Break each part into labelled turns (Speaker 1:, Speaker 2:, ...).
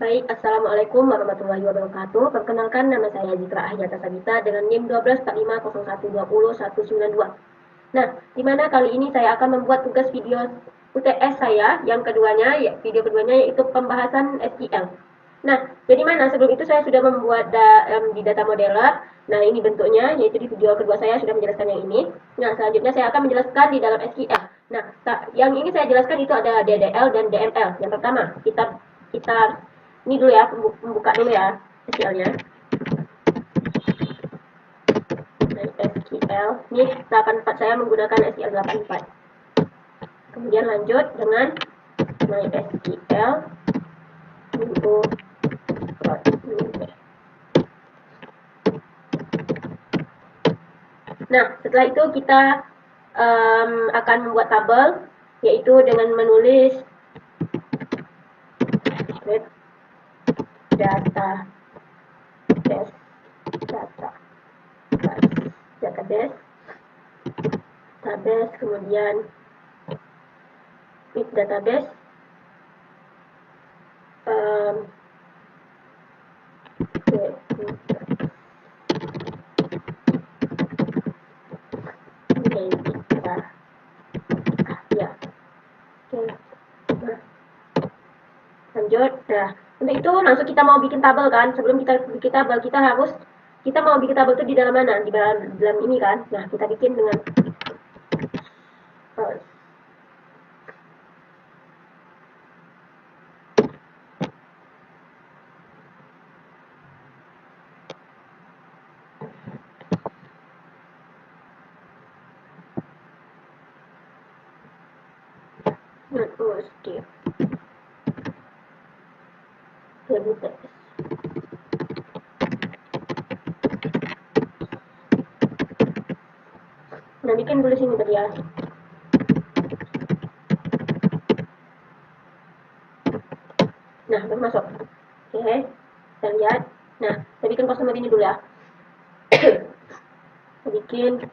Speaker 1: Baik, Assalamualaikum warahmatullahi wabarakatuh. Perkenalkan, nama saya Zikra Ahyata Sabita dengan NIM 1245012192. Nah, di mana kali ini saya akan membuat tugas video UTS saya yang keduanya, video keduanya yaitu pembahasan SQL. Nah, jadi mana sebelum itu saya sudah membuat di data modeler. Nah, ini bentuknya, yaitu di video kedua saya sudah menjelaskan yang ini. Nah, selanjutnya saya akan menjelaskan di dalam SQL. Nah, yang ini saya jelaskan itu ada DDL dan DML. Yang pertama, kita ini dulu ya, membuka dulu ya SQL-nya. SQL, ini 84 saya menggunakan SQL 84. Kemudian lanjut dengan MySQL info. Nah, setelah itu kita akan membuat tabel, yaitu dengan menulis data database, kemudian with database, lanjut. Nah, untuk itu langsung kita mau bikin tabel kan. Sebelum kita bikin tabel, kita mau bikin tabel itu di dalam mana? Di dalam ini kan. Nah, kita bikin dengan skip. Nah, bikin dulu sini tadi ya. Nah, baru masuk. Oke, kita lihat. Nah, saya bikin customer ini dulu ya. Saya bikin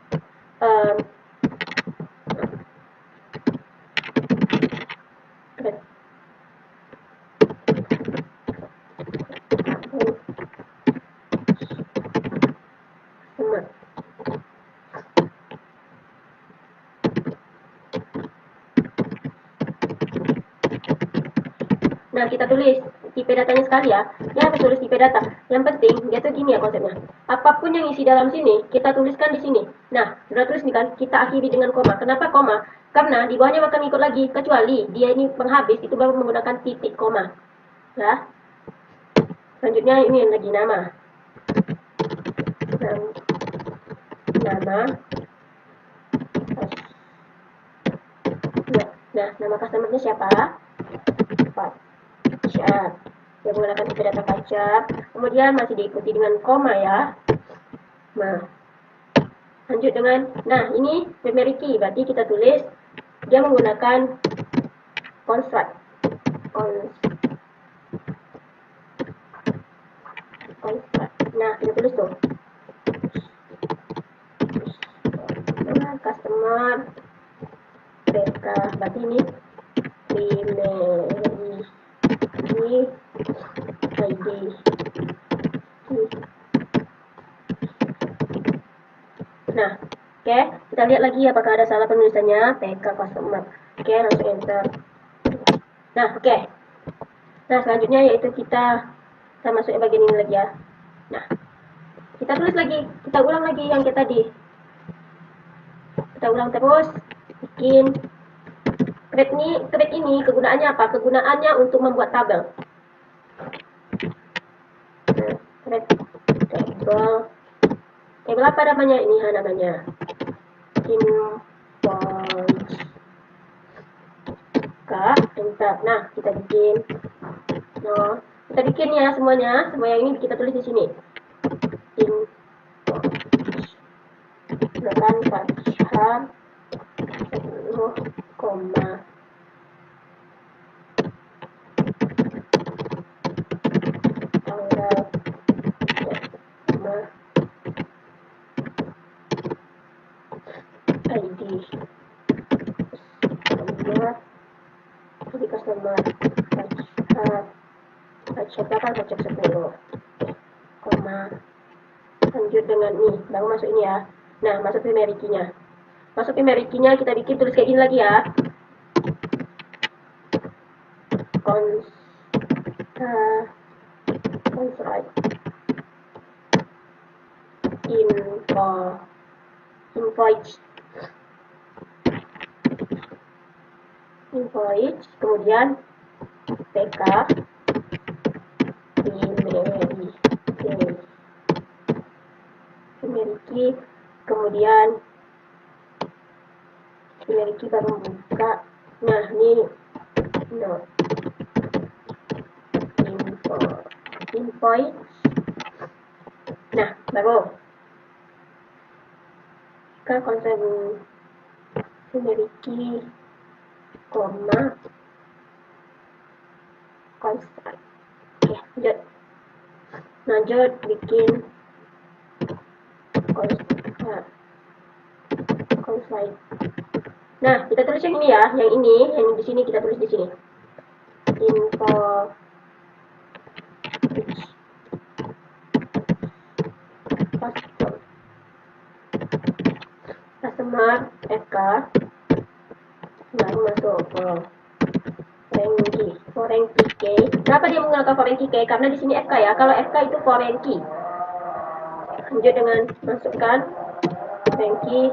Speaker 1: Nah, kita tulis tipe datanya sekali ya. Ya, harus tulis tipe data. Yang penting, dia tuh gini ya konsepnya. Apapun yang isi dalam sini, kita tuliskan di sini. Nah, sudah tulis nih kan, kita akhiri dengan koma. Kenapa koma? Karena di bawahnya akan ikut lagi, kecuali dia ini penghabis, itu baru menggunakan titik koma. Ya. Selanjutnya ini yang lagi nama. Nama. Nah, nama customer-nya siapa? Pacap. Dia menggunakan tipe data pacap. Kemudian masih diikuti dengan koma ya. Nah, lanjut dengan, nah ini primary key, berarti kita tulis dia menggunakan construct. Nah, kita tulis tuh customer PK, berarti ini primary ID. Nah, oke, kita lihat lagi apakah ada salah penulisannya. PK customer. Oke, langsung enter. Nah, oke. Nah, selanjutnya yaitu kita masuk ke bagian ini lagi ya. Nah, kita tulis lagi, kita ulang lagi yang kita tadi. Kita ulang terus, bikin create ini kegunaannya apa? Kegunaannya untuk membuat tabel. Create table. Table apa namanya ini? Namanya import. Enter. Nah, kita bikin. No, kita bikin ya semuanya. Semua yang ini kita tulis di sini. Import. Gunakan pacap 10, tanggal ID customer pacap Facet kan facet 10. Koma. Lanjut dengan ini, baru masuk ini ya. Nah, masuk primary key-nya. Masuk primary key-nya kita bikin tulis kayak gini lagi ya. Constraint invoice kemudian pk primary kemudian primary key baru buka. Nah, ini no invoice. Nah, baru ke konsep primary key koma constraint. Oke, lanjut bikin constraint. Nah, kita tulis yang ini ya, yang di sini kita tulis di sini. Info customer FK baru masuk ke foreign key. Kenapa dia menggunakan foreign key? Karena di sini FK ya. Kalau FK itu foreign key. Lanjut dengan masukkan foreign key,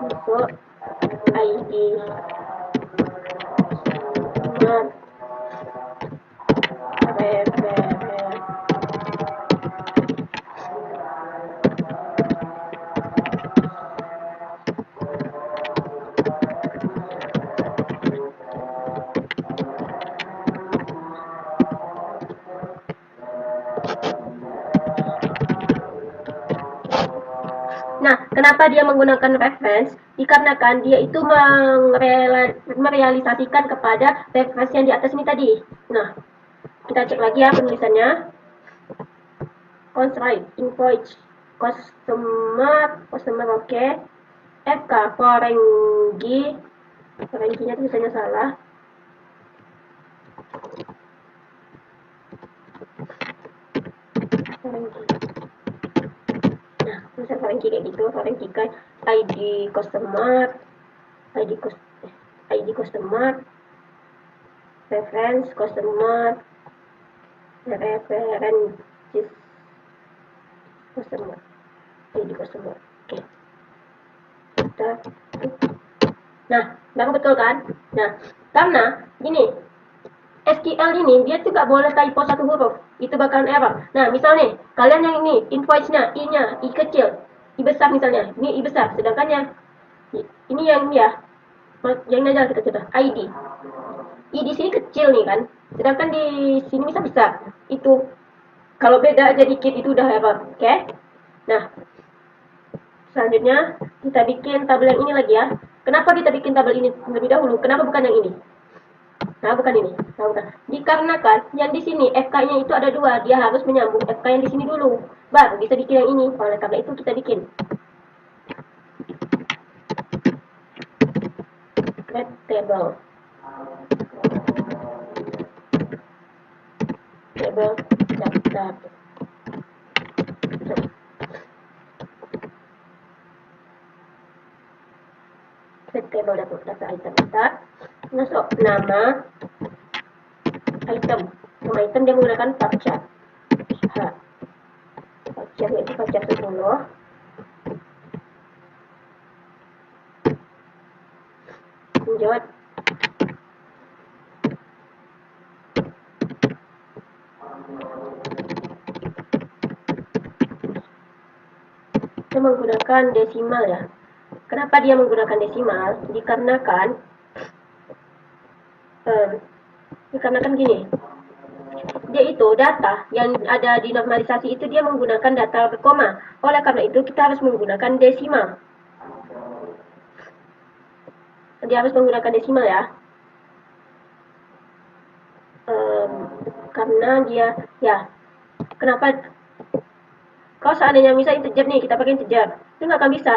Speaker 1: masuk ID Nah, kenapa dia menggunakan reference? Dikarenakan dia itu merealisasikan kepada reference yang di atas ini tadi. Nah, kita cek lagi ya penulisannya. Constraint invoice customer oke. FK foreign key-nya tulisannya salah. Nah, tulisan foreign key kayak gitu. Foreign key kan ID customer, reference customer, references customer, ID customer. Oke. Nah, baru betul kan? Nah, karena gini, SQL ini dia tuh gak boleh typo satu huruf, itu bakalan error. Nah, misalnya kalian yang ini invoice-nya I-nya I kecil, I besar misalnya, ini I besar, sedangkan yang ini yang ya, yang aja kita ID. I di sini kecil nih kan, sedangkan di sini bisa besar. Itu kalau beda aja dikit itu udah error, oke? Nah, selanjutnya kita bikin tabel yang ini lagi ya. Kenapa kita bikin tabel ini lebih dahulu? Kenapa bukan yang ini? Nah, bukan ini. Nah, bukan. Dikarenakan yang di sini FK-nya itu ada dua, dia harus menyambung FK yang di sini dulu, baru bisa bikin yang ini. Oleh karena itu kita bikin create table daftar. Table daftar item bentar. Masuk nama item. Nama item dia menggunakan paccar. Paccar yaitu paccar 10. Lanjut. Kita menggunakan desimal ya. Kenapa dia menggunakan desimal? Dikarenakan gini, dia itu data yang ada di normalisasi itu dia menggunakan data berkoma. Oleh karena itu kita harus menggunakan desimal. Dia harus menggunakan desimal ya. Karena dia ya, kenapa? Kalau seandainya misalnya integer nih, kita pakai integer, itu nggak akan bisa.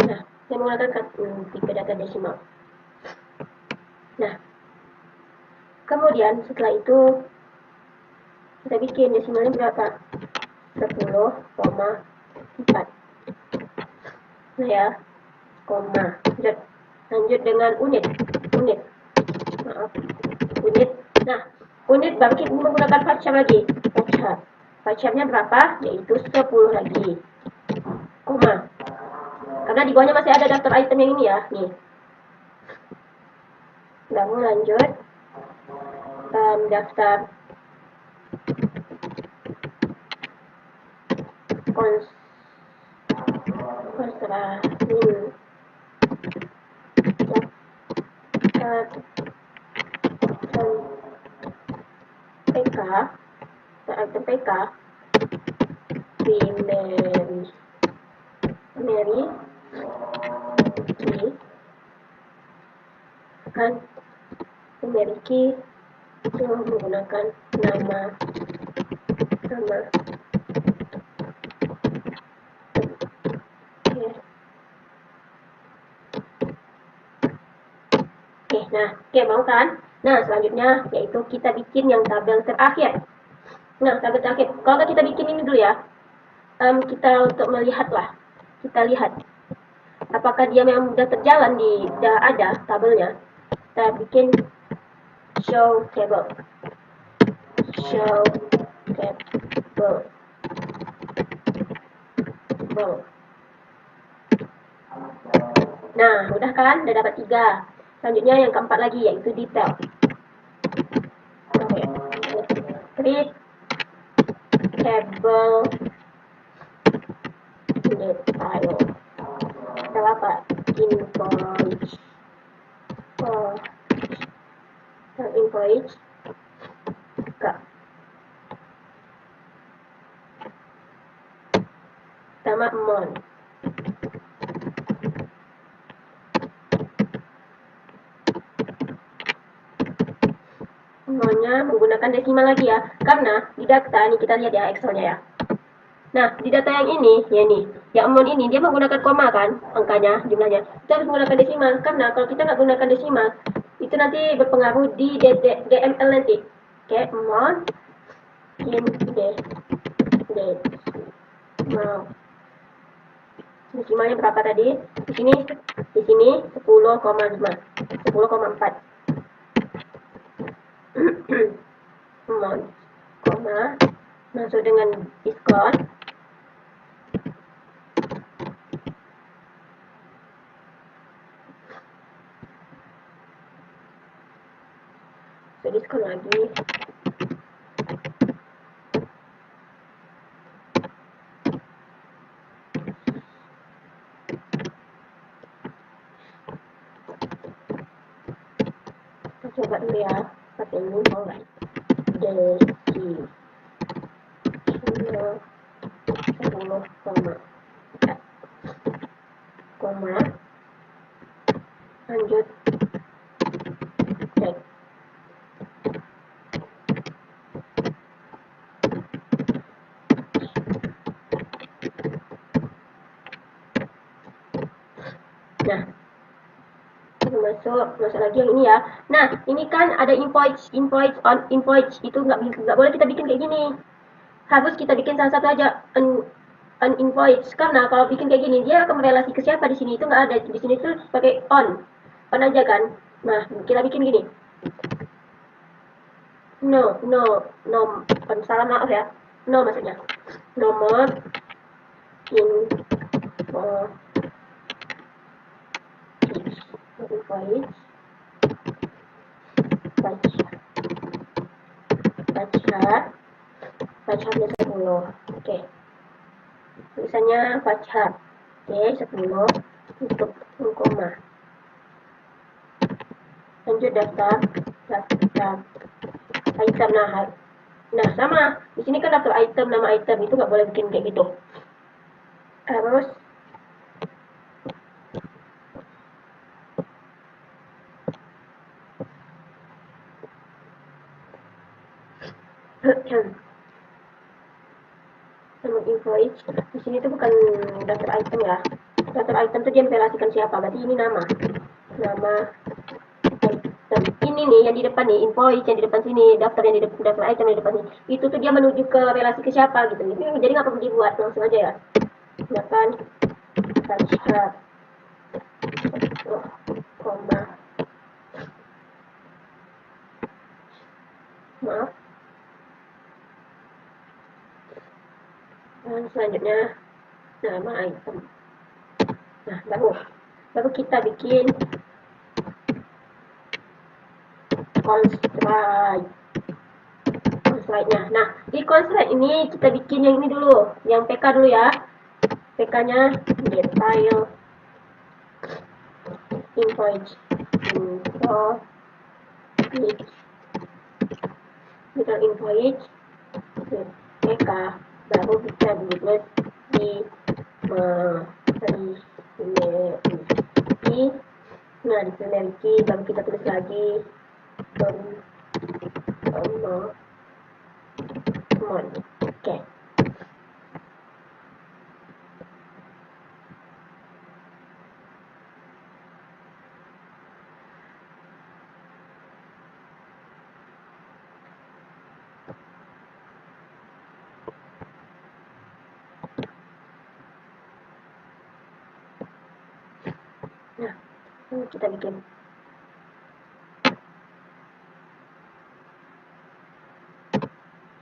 Speaker 1: Nah, saya menggunakan tipe data desimal. Nah, kemudian setelah itu kita bikin desimalnya berapa? 10,4. Nah ya, koma. Lanjut dengan unit. Maaf, unit. Nah, unit bangkit menggunakan VARCHAR lagi. VARCHAR-nya berapa? Yaitu 10 lagi. Koma. Karena di bawahnya masih ada daftar item yang ini ya. Nih. Lalu lanjut. Daftar konstrain PK item PK primary key kan primary key itu menggunakan nama Oke, mau kan? Nah, selanjutnya yaitu kita bikin yang tabel terakhir. Nah, tabel terakhir. Kalau kita bikin ini dulu ya. Kita untuk melihat lah. Kita lihat apakah dia memang sudah terjalan sudah ada tabelnya. Kita bikin show table. Nah, udah kan? Udah dapat 3. Selanjutnya yang keempat lagi yaitu detail. Create table detail. Detail apa? Invoice sama amount. Semuanya menggunakan desimal lagi ya, karena di data ini kita lihat ya Excelnya ya. Nah, di data yang ini, ya nih, yang amount ini dia menggunakan koma kan, angkanya, jumlahnya. Kita harus menggunakan desimal, karena kalau kita nggak gunakan desimal, itu nanti berpengaruh di DML nanti. Oke, amount in decimal. Desimalnya berapa tadi? Di sini 10,5, 10,4. Amount, koma, masuk dengan diskon. Diskon lagi. Kita coba dulu ya, pakai ini mau nggak? Desi 10, koma, lanjut cek. Nah, masuk lagi yang ini ya. Nah, ini kan ada invoice itu nggak boleh kita bikin kayak gini. Harus kita bikin salah satu aja an invoice, karena kalau bikin kayak gini dia akan merelasi ke siapa di sini, itu nggak ada. Di sini tuh pakai on aja kan. Nah, kita bikin gini. No, salah, maaf ya. No maksudnya. Nomor invoice VARCHAR-nya 10. Oke. Tulisannya VARCHAR. Oke, 10 untuk koma. Lanjut daftar item. Nah, sama. Di sini kan daftar item, nama item itu nggak boleh bikin kayak gitu. Harus nama invoice. Di sini tuh bukan daftar item ya. Daftar item tuh dia memverifikasikan siapa. Berarti ini nama item. Ini nih yang di depan nih, invoice yang di depan sini, daftar yang di depan, daftar item yang di depan sini. Itu tuh dia menuju ke relasi ke siapa gitu. Jadi nggak perlu dibuat, langsung aja ya. Silakan touch koma, maaf. Dan selanjutnya nama item. Nah, baru kita bikin constraint-nya. Nah, di constraint ini kita bikin yang ini dulu, yang PK dulu ya. PK-nya detail invoice detail invoice PK, baru kita buat di nah di penalty baru kita tulis lagi oke. Nah, ini kita bikin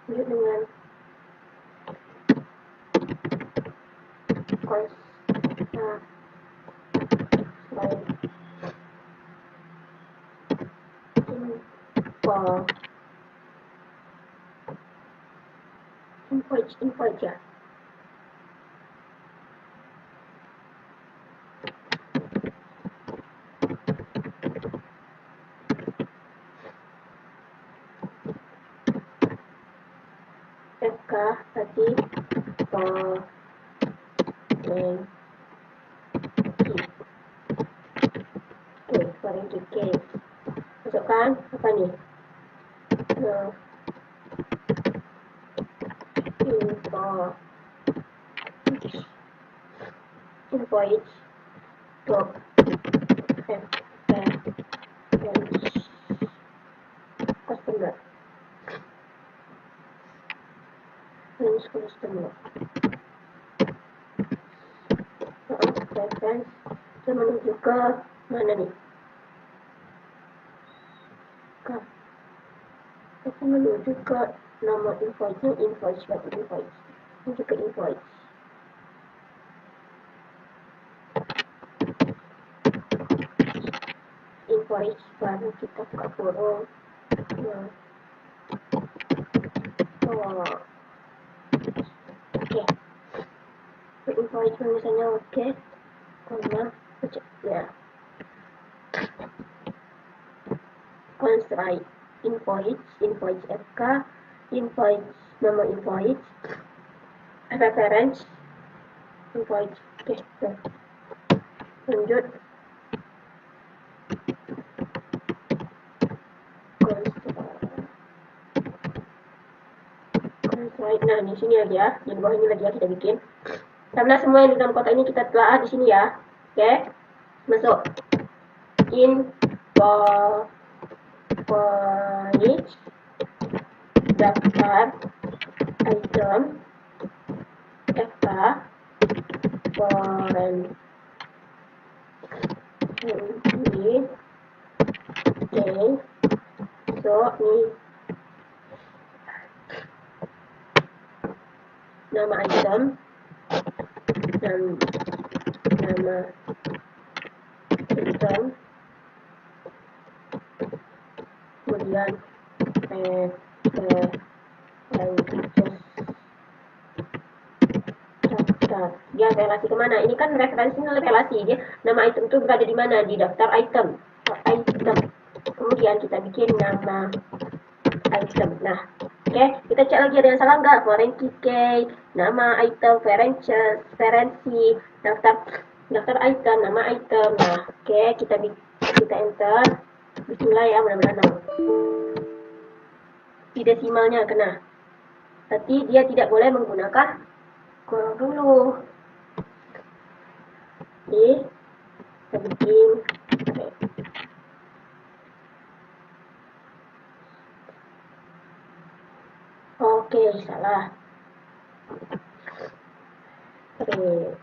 Speaker 1: dengan invoice ya. FK tadi masukkan apa nih, invoice dot customer customer reference kita menuju ke mana nih, kita menuju ke nama invoice-nya, invoice berarti invoice, menuju ke invoice. Invoice baru kita buka kurung. Oke. Invoice misalnya oke. Koma ya. Constraint invoice FK, invoice nama invoice, reference invoice. Oke. Lanjut. Nah, di sini lagi ya, di bawah ini lagi ya kita bikin. Karena semua yang di dalam kotak ini kita telah di sini ya. Oke. Masuk. Invoice daftar item FK foreign ini so ini nama item dan nama item, kemudian dia relasi kemana, ini kan referensinya relasi, dia nama item itu berada di mana, di daftar item. Kemudian kita bikin nama item. Nah, oke, kita cek lagi ada yang salah nggak, foreign key, nama item, referensi, daftar item, nama item. Nah, oke, kita enter. Bismillah ya, mudah-mudahan di desimalnya kena. Tapi dia tidak boleh menggunakan Kurang dulu. Oke, kita bikin. Oke, salah. Oke.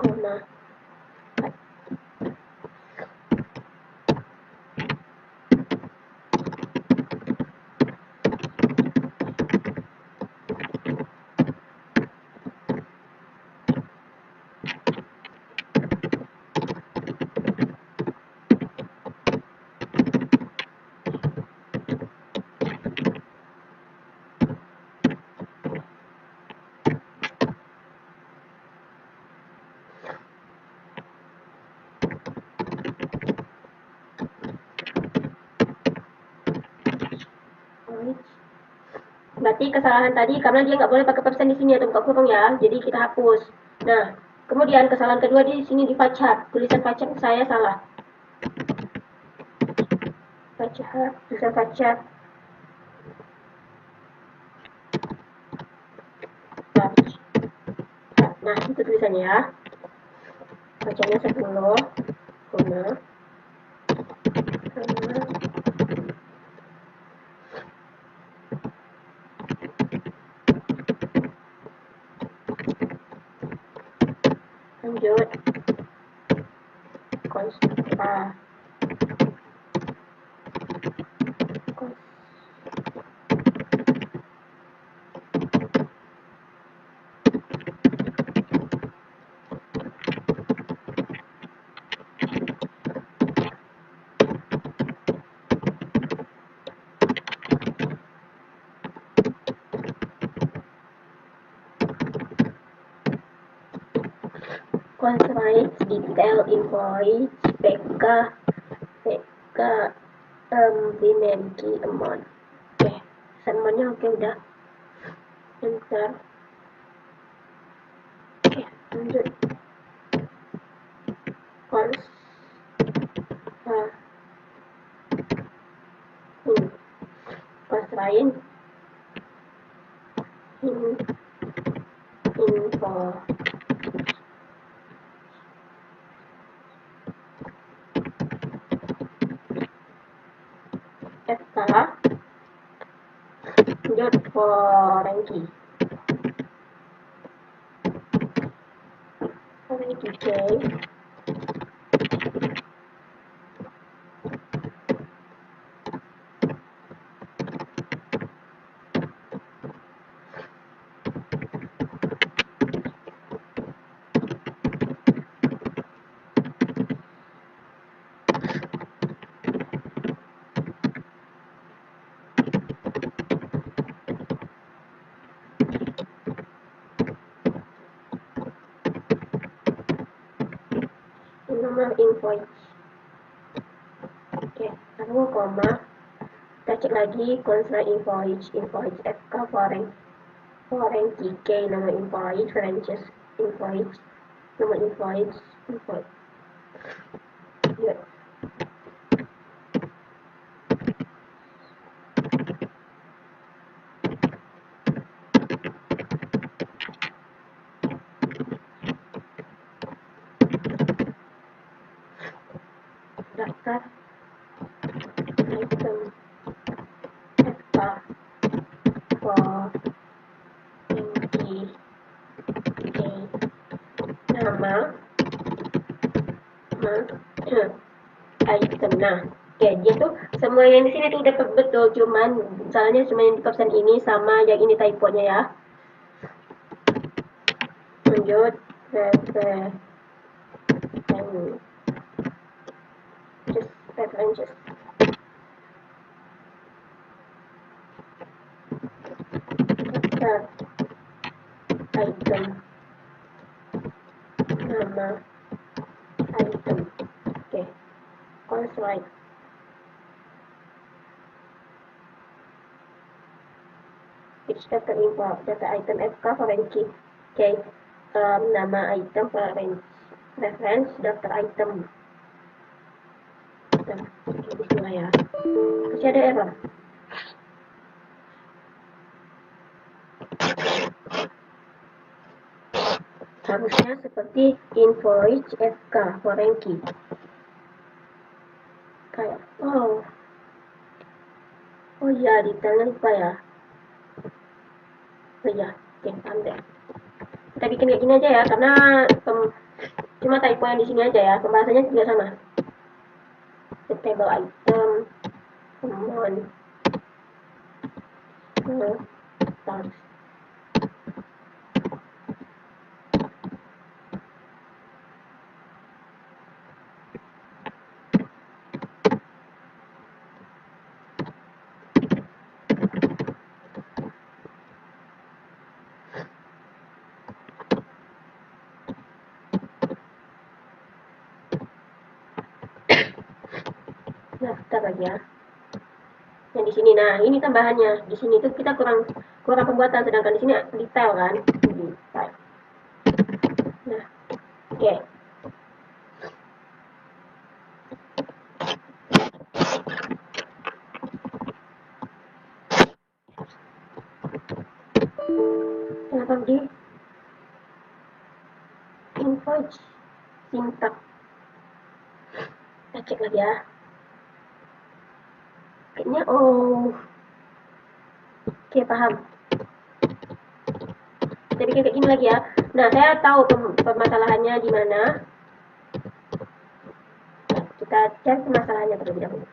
Speaker 1: Koma. Berarti kesalahan tadi karena dia nggak boleh pakai persen di sini atau buka kurung ya, jadi kita hapus. Nah, kemudian kesalahan kedua di sini di pacak, tulisan pacak saya salah. Pacak, tulisan pacak. Nah, itu tulisannya ya. Pacaknya 10, koma, lanjut konsta constraint detail invoice PK PK payment key amount. Oke, semuanya oke udah. Enter. Oke, lanjut. Cons constraint info FK lanjut foreign key nomor invoice. Oke, lalu koma. Kita cek lagi constraint invoice FK foreign key K nama invoice franchise invoice nama invoice. Ya. Daftar item FK foreign key K nama item. Nah, oke, dia tuh semua yang di sini tuh udah betul, cuman salahnya cuma yang di kapsen ini sama yang ini typonya ya. Lanjut, references. Item nama item. constraint. Which daftar info, data item FK foreign key. Oke, nama item foreign reference daftar item. Oke, bismillah ya. Masih ada error. Harusnya seperti invoice FK foreign key. Kayak oh iya, detailnya lupa ya. Oh iya, oke, paham deh. Kita bikin kayak gini aja ya, karena cuma typo yang di sini aja ya, pembahasannya juga sama. The table item, common, stars. Nah, bentar lagi ya. Yang di sini, nah ini tambahannya. Di sini tuh kita kurang pembuatan, sedangkan di sini detail kan. Detail. Nah, oke. Kenapa di invoice syntax? Kita cek lagi ya. Kayaknya oke, paham. Kita bikin kayak gini lagi ya. Nah, saya tahu permasalahannya di mana. Nah, kita cari permasalahannya terlebih dahulu.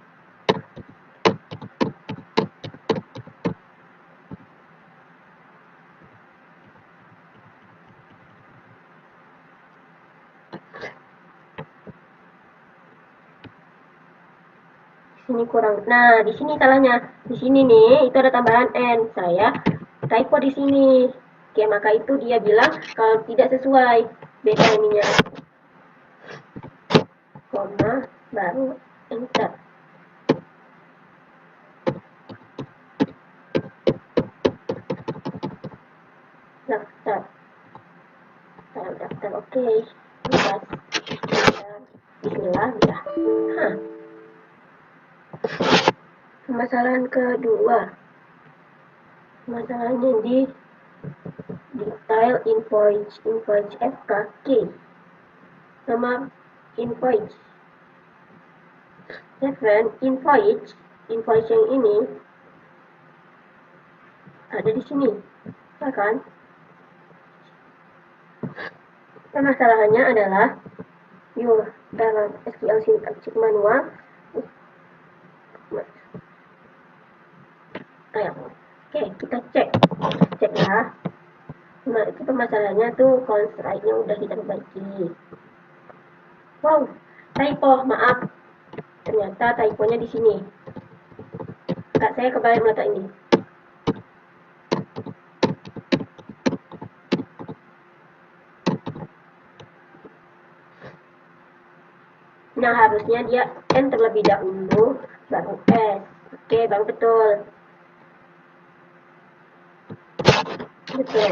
Speaker 1: Ini kurang. Nah, di sini salahnya. Di sini nih, itu ada tambahan n. Saya typo di sini. Oke, maka itu dia bilang kalau tidak sesuai. Beda ininya. Koma, baru enter. Daftar. Daftar, oke. Bismillah, udah. Permasalahan kedua, masalahnya di detail invoice FKK, nama invoice reference invoice yang ini ada di sini, ya kan? Permasalahannya adalah dalam SQL syntax manual. Oke, kita cek ya. Nah, itu permasalahannya tuh constraint-nya udah kita perbaiki. Wow, typo, maaf. Ternyata typonya di sini. Kak, saya kebalik meletak ini. Nah, harusnya dia N terlebih dahulu, baru S. Oke, Bang, betul. Betul.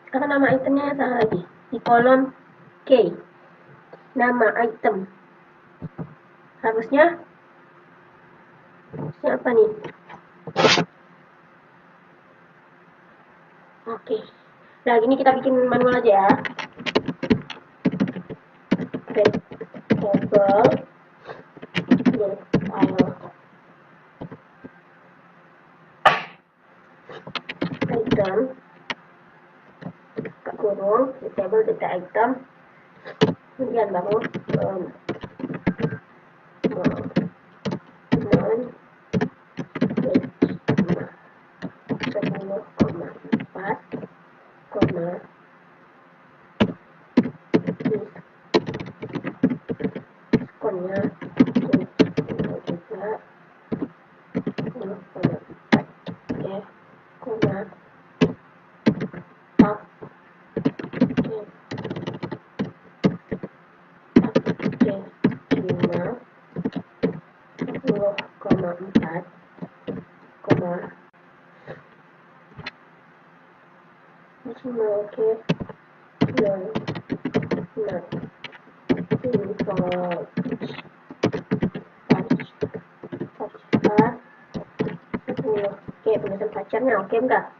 Speaker 1: Sekarang nama itemnya salah lagi. Di kolom K. Nama item. Harusnya apa nih? Oke. Nah, gini kita bikin manual aja ya. Table file item kurung table data item, kemudian baru diskonnya juga 10,4. Oke, customer, oke. Nah, import oke, penulisan pacarnya oke enggak?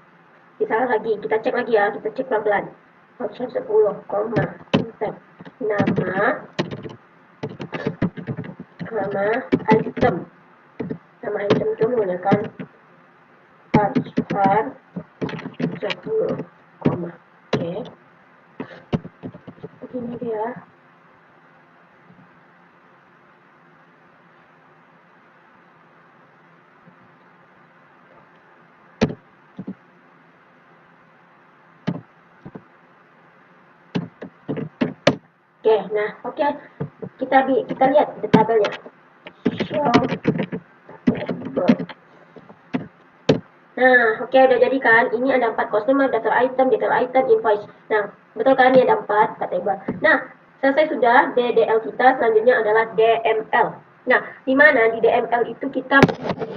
Speaker 1: Kita lagi, kita cek lagi ya, kita cek pelan-pelan. Voucher 10, koma, enter. Nama item. Nama item itu menggunakan voucher 10, koma. Oke. Begini dia. Oke, nah, oke. Kita lihat di tabelnya. Show. Nah, oke, udah jadi kan? Ini ada 4 customer, detail item, invoice. Nah, betul kan? Ini ada 4 table. Nah, selesai sudah DDL kita, selanjutnya adalah DML. Nah, di mana di DML itu kita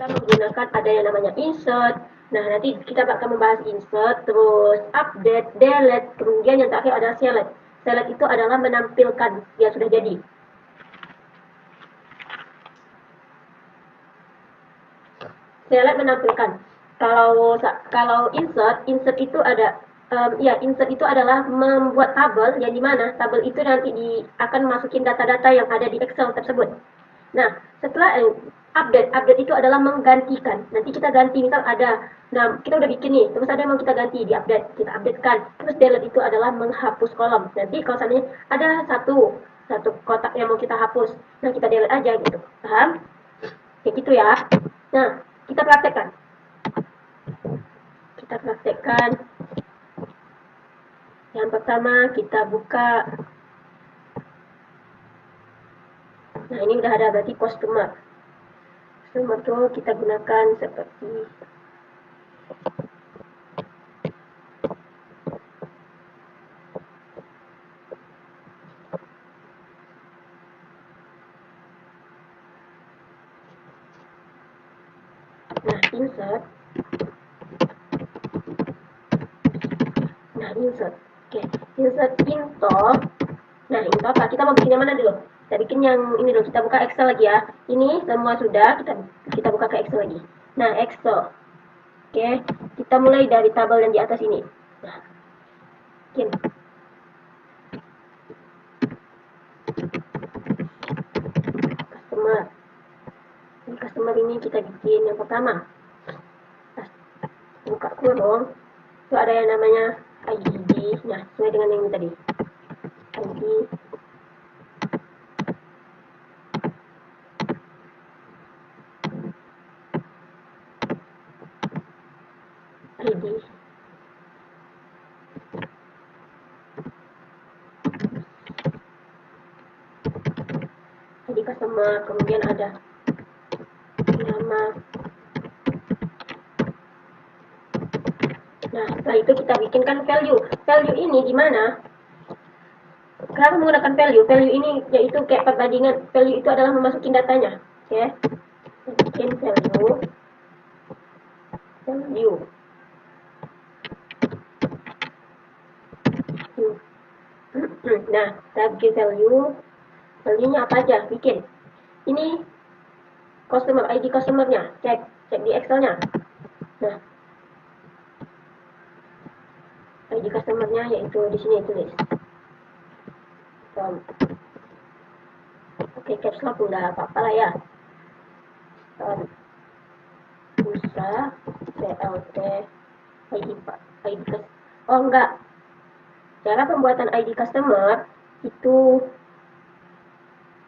Speaker 1: menggunakan ada yang namanya insert. Nah, nanti kita akan membahas insert, terus update, delete, kemudian yang terakhir adalah select. Select itu adalah menampilkan yang sudah jadi. Select menampilkan. Kalau insert itu ada insert itu adalah membuat tabel yang dimana tabel itu nanti akan masukin data-data yang ada di Excel tersebut. Nah, setelah update itu adalah menggantikan. Nanti kita ganti, misal nah kita udah bikin nih, terus ada yang mau kita ganti di update, kita updatekan. Terus delete itu adalah menghapus kolom. Nanti kalau seandainya ada satu kotak yang mau kita hapus, nah kita delete aja gitu. Paham? Kayak gitu ya. Nah, kita praktekkan. Yang pertama kita buka. Nah, ini udah ada berarti customer. Customer itu kita gunakan seperti insert. Oke, insert into. Nah, into apa? Kita mau bikin yang mana dulu? Kita bikin yang ini dulu. Kita buka Excel lagi ya. Ini semua sudah, kita buka ke Excel lagi. Nah, Excel. Oke, kita mulai dari tabel yang di atas ini. Nah, bikin. Customer. Di customer ini kita bikin yang pertama. Buka kurung. Itu ada yang namanya ID. Nah, sesuai dengan yang ini tadi. ID. ID. ID customer, kemudian ada nama. Nah, setelah itu kita bikinkan value. Value ini di mana? Kenapa menggunakan value? Value ini yaitu kayak perbandingan. Value itu adalah memasukin datanya. Oke. Bikin value. Nah, kita bikin value. Value-nya apa aja? Bikin. Ini customer, ID customer-nya. Cek di Excel-nya. Nah, ID customer-nya yaitu di sini tulis. Oke, caps lock udah apa-apa lah ya. Usa CLT ID oh enggak. Cara pembuatan ID customer itu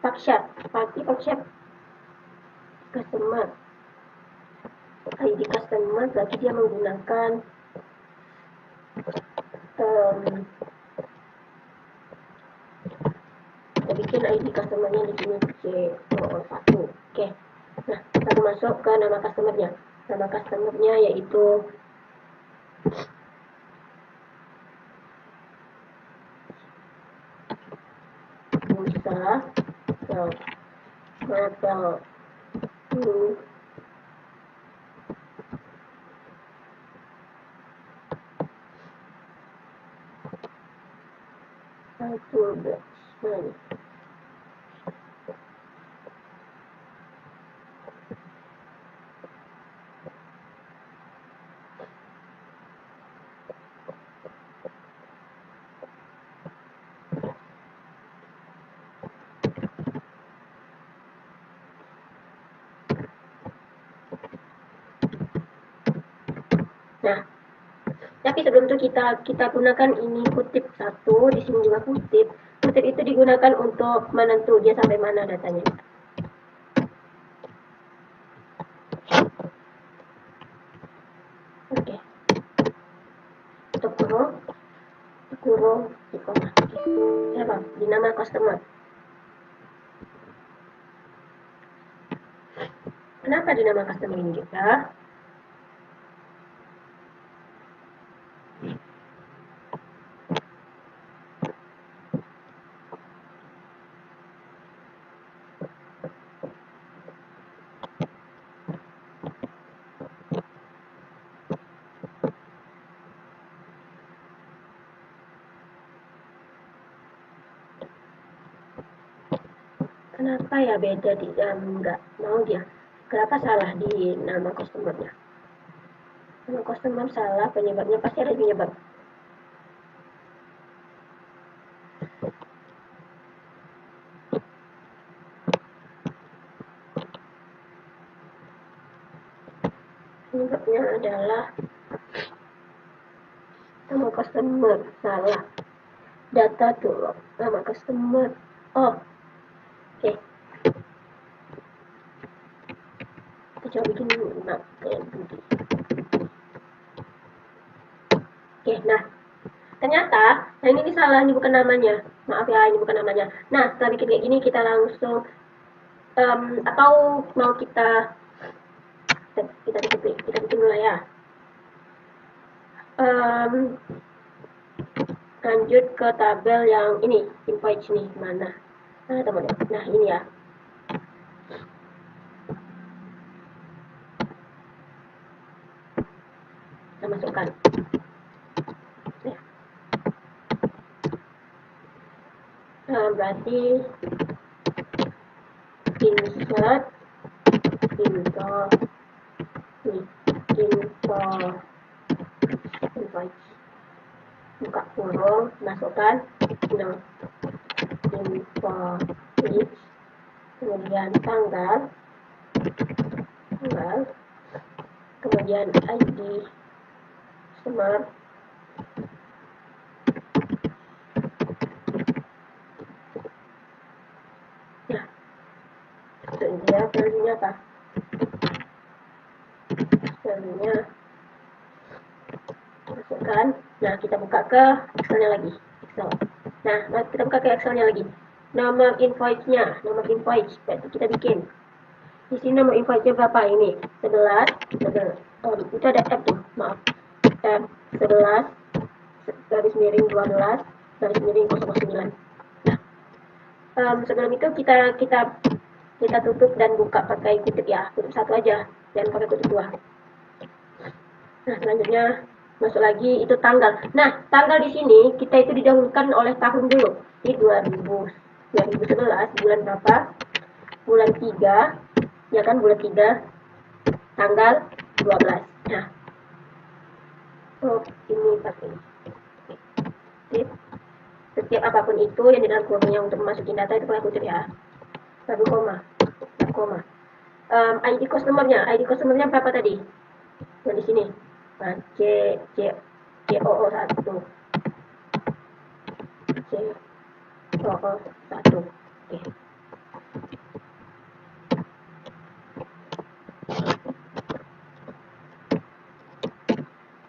Speaker 1: pakai customer. ID customer berarti dia menggunakan kita bikin ID customer-nya di sini C01. Oke. Nah, kita masuk ke nama customer-nya. Nama customer-nya yaitu Musa Mabel 12. Mana nih? Nah, tapi sebelum itu kita gunakan ini kutip satu, di sini juga kutip. Kutip itu digunakan untuk menentu dia sampai mana datanya. Oke, kurung di koma. Apa? Di nama customer. Kenapa di nama customer ini juga? Kenapa ya beda di nggak mau dia? Kenapa salah di nama customernya? Nama customer salah, penyebabnya pasti ada penyebab. Penyebabnya adalah nama customer salah. Data tuh nama customer. Oh, oke. Kita coba bikin map kayak begini. Oke, nah ternyata yang ini salah, ini bukan namanya. Maaf ya, ini bukan namanya. Nah, setelah bikin kayak gini kita langsung atau mau kita bikin dulu ya. Lanjut ke tabel yang ini, invoice nih, mana? Nah, teman. Nah, ini ya. Kita masukkan. Berarti insert info invoice, buka kurung, masukkan info list, kemudian tanggal, kemudian ID customer, nah itu dia value-nya apa, value-nya masukkan. Nah, kita buka ke Excel-nya lagi. Nah, kita buka ke Excel-nya lagi. Nomor invoice-nya, nomor invoice. Berarti kita bikin. Di sini nomor invoice-nya berapa ini? 11. Oh, itu ada F tuh, maaf. F 11 garis miring 12 garis miring 09. Nah, sebelum itu kita tutup dan buka pakai kutip ya. Kutip satu aja, dan pakai kutip dua. Nah, selanjutnya masuk lagi itu tanggal. Nah, tanggal di sini kita itu didahulukan oleh tahun dulu. Di 2011 bulan berapa? Bulan 3. Ya kan, bulan 3 tanggal 12. Nah. Oh, ini pakai. Setiap apapun itu yang di dalam kurungnya untuk memasuki data itu pakai kutip ya. Lalu koma. ID customernya berapa tadi? Yang di sini. COO 1. COO 1. Oke.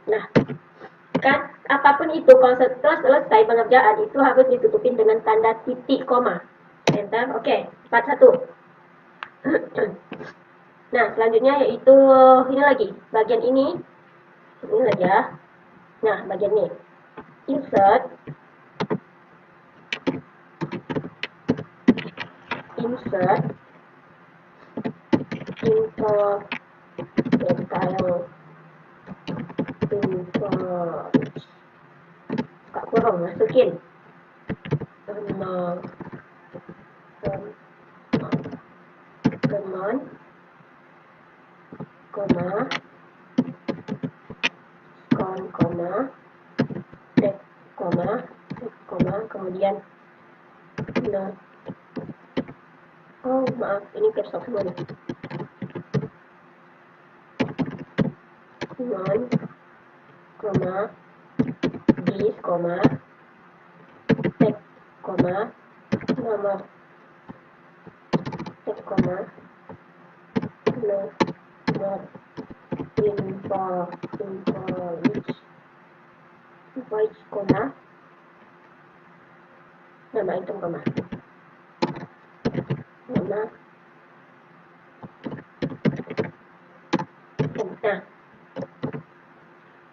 Speaker 1: Nah, kan apapun itu kalau setelah selesai pengerjaan itu harus ditutupin dengan tanda titik koma. Enter. Oke, part 1. Nah, selanjutnya yaitu ini lagi, bagian ini saja. Nah, bagian ini insert info detail info, buka kurung, masukin teman, teman, koma, koma, tek, koma, kemudian not. Oh maaf, ini caps lock semua nih. Non, koma, dis, koma, tek, koma, nomor, tek, koma, nomor, which, koma, nama item, koma, nama.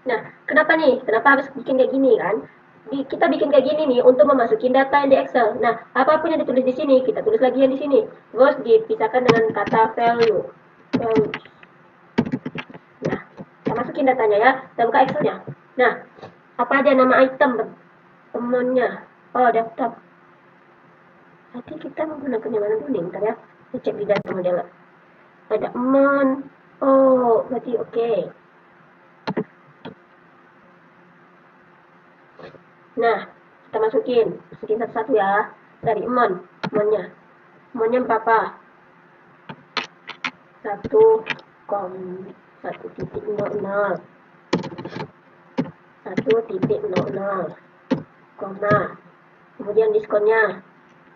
Speaker 1: Nah, kenapa nih? Kenapa harus bikin kayak gini kan? Kita bikin kayak gini nih untuk memasukin data yang di Excel. Nah, apapun yang ditulis di sini, kita tulis lagi yang di sini. Terus dipisahkan dengan kata value. Nah, kita masukin datanya ya. Kita buka Excelnya. Nah, apa aja nama item temennya? Oh, daftar. Nanti kita menggunakan yang mana dulu nih? Bentar ya. Kita cek di data model. Ada emon. Oh, berarti oke. Nah, kita masukin satu-satu ya. Dari emonnya berapa? 1,1.00 koma, kemudian diskonnya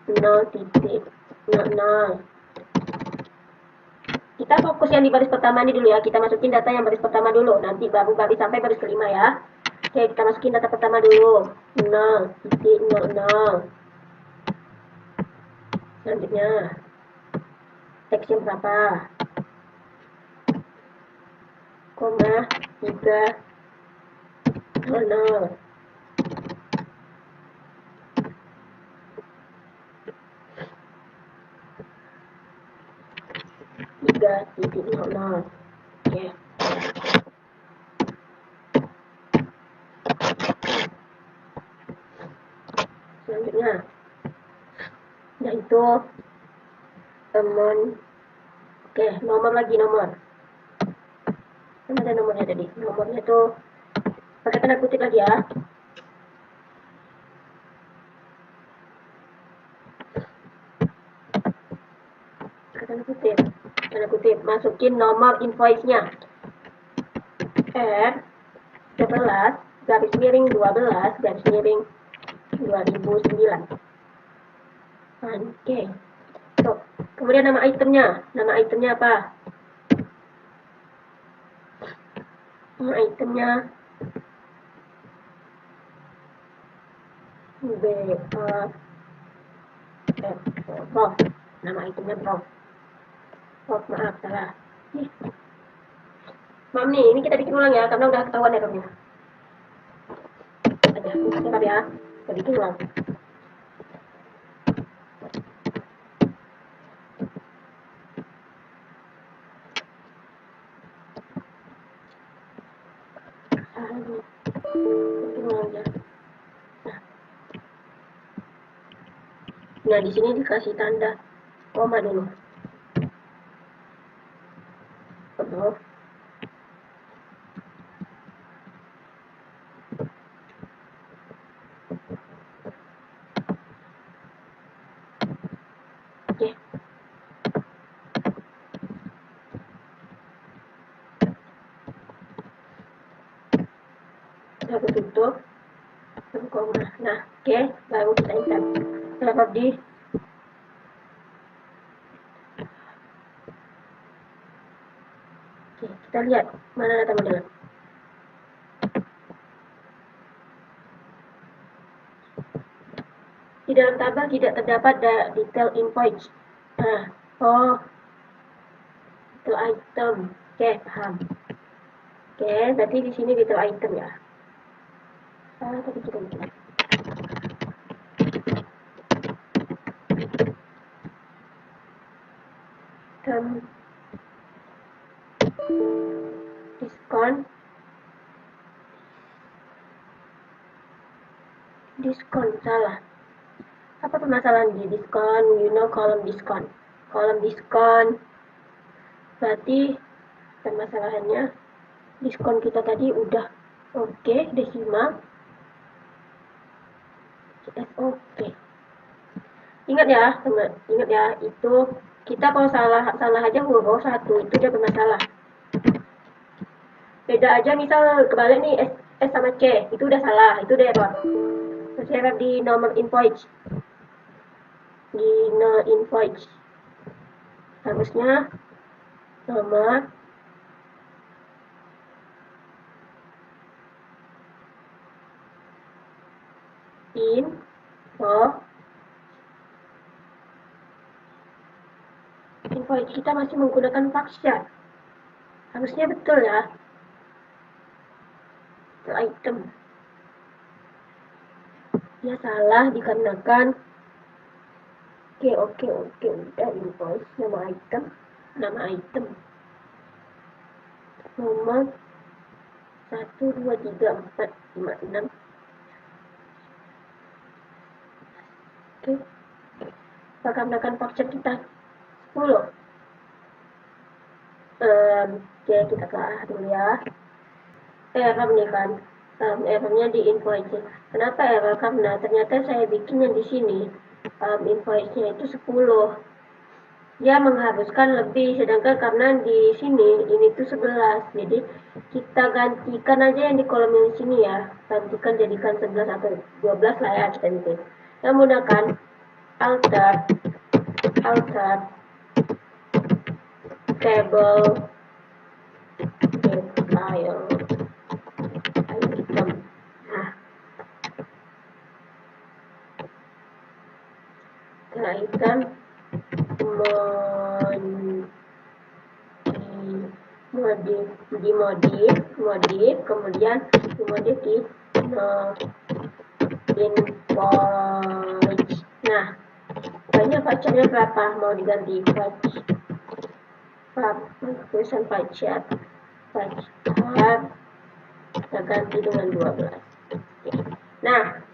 Speaker 1: 0.00. Kita fokus yang di baris pertama ini dulu ya. Kita masukin data yang baris pertama dulu, nanti baru baris sampai baris kelima ya. Oke, kita masukin data pertama dulu, 0.00. Selanjutnya teksnya berapa? Koma 300. Oke. Selanjutnya, yaitu teman. Oke, nomor lagi, nomor. Kan ada nomornya tadi. Nomornya tuh pakai tanda kutip lagi ya. Tanda kutip, masukin nomor invoice-nya. R11 garis miring 12 garis miring 2009. Oke. Tuh. Kemudian nama itemnya. Nama itemnya apa? Nama itemnya prof. Nama itemnya prof. Maaf, salah. Maaf nih, ini kita bikin ulang ya, karena udah ketahuan errornya. Ada, siap ya. Kita bikin ulang. Nah, di sini dikasih tanda koma dulu. Betul. Oke. Aku tutup. Koma. Nah, oke, baru kita insert. Terdapat di kita lihat mana data model. Di dalam tabel tidak terdapat detail invoice. Nah, oh, detail item. Oke, paham. Oke, berarti di sini detail item ya. Tadi kita bikin. Diskon salah. Apa permasalahan di diskon? Kolom diskon. Kolom diskon berarti permasalahannya diskon kita tadi udah oke, desimal. Oke. Ingat ya, teman. Ingat ya, itu kita kalau salah aja huruf satu itu udah bermasalah. Beda aja misal kebalik nih S sama C, itu udah salah, itu udah error. Terus error di nomor invoice. Di nomor invoice. Harusnya nomor invoice kita masih menggunakan function. Harusnya betul ya. Item. Ya salah dikarenakan oke udah invoice nama item nomor 1 2 3 4 5 6. Oke. Apakah menggunakan function kita 10? Oke, kita kelah dulu ya. Error nih kan. Errornya di invoice. Kenapa error? Karena ternyata saya bikin yang di sini invoice-nya itu 10. Dia mengharuskan lebih, sedangkan karena di sini ini tuh 11. Jadi kita gantikan aja yang di kolom yang sini ya. Gantikan jadikan 11 atau 12 lah ya kita bikin. Kita menggunakan alter table file item. Nah, item dimodif, kemudian dimodif di invoice. Nah, banyak vouchernya berapa mau diganti tulisan voucher kita ganti dengan 12. Nah,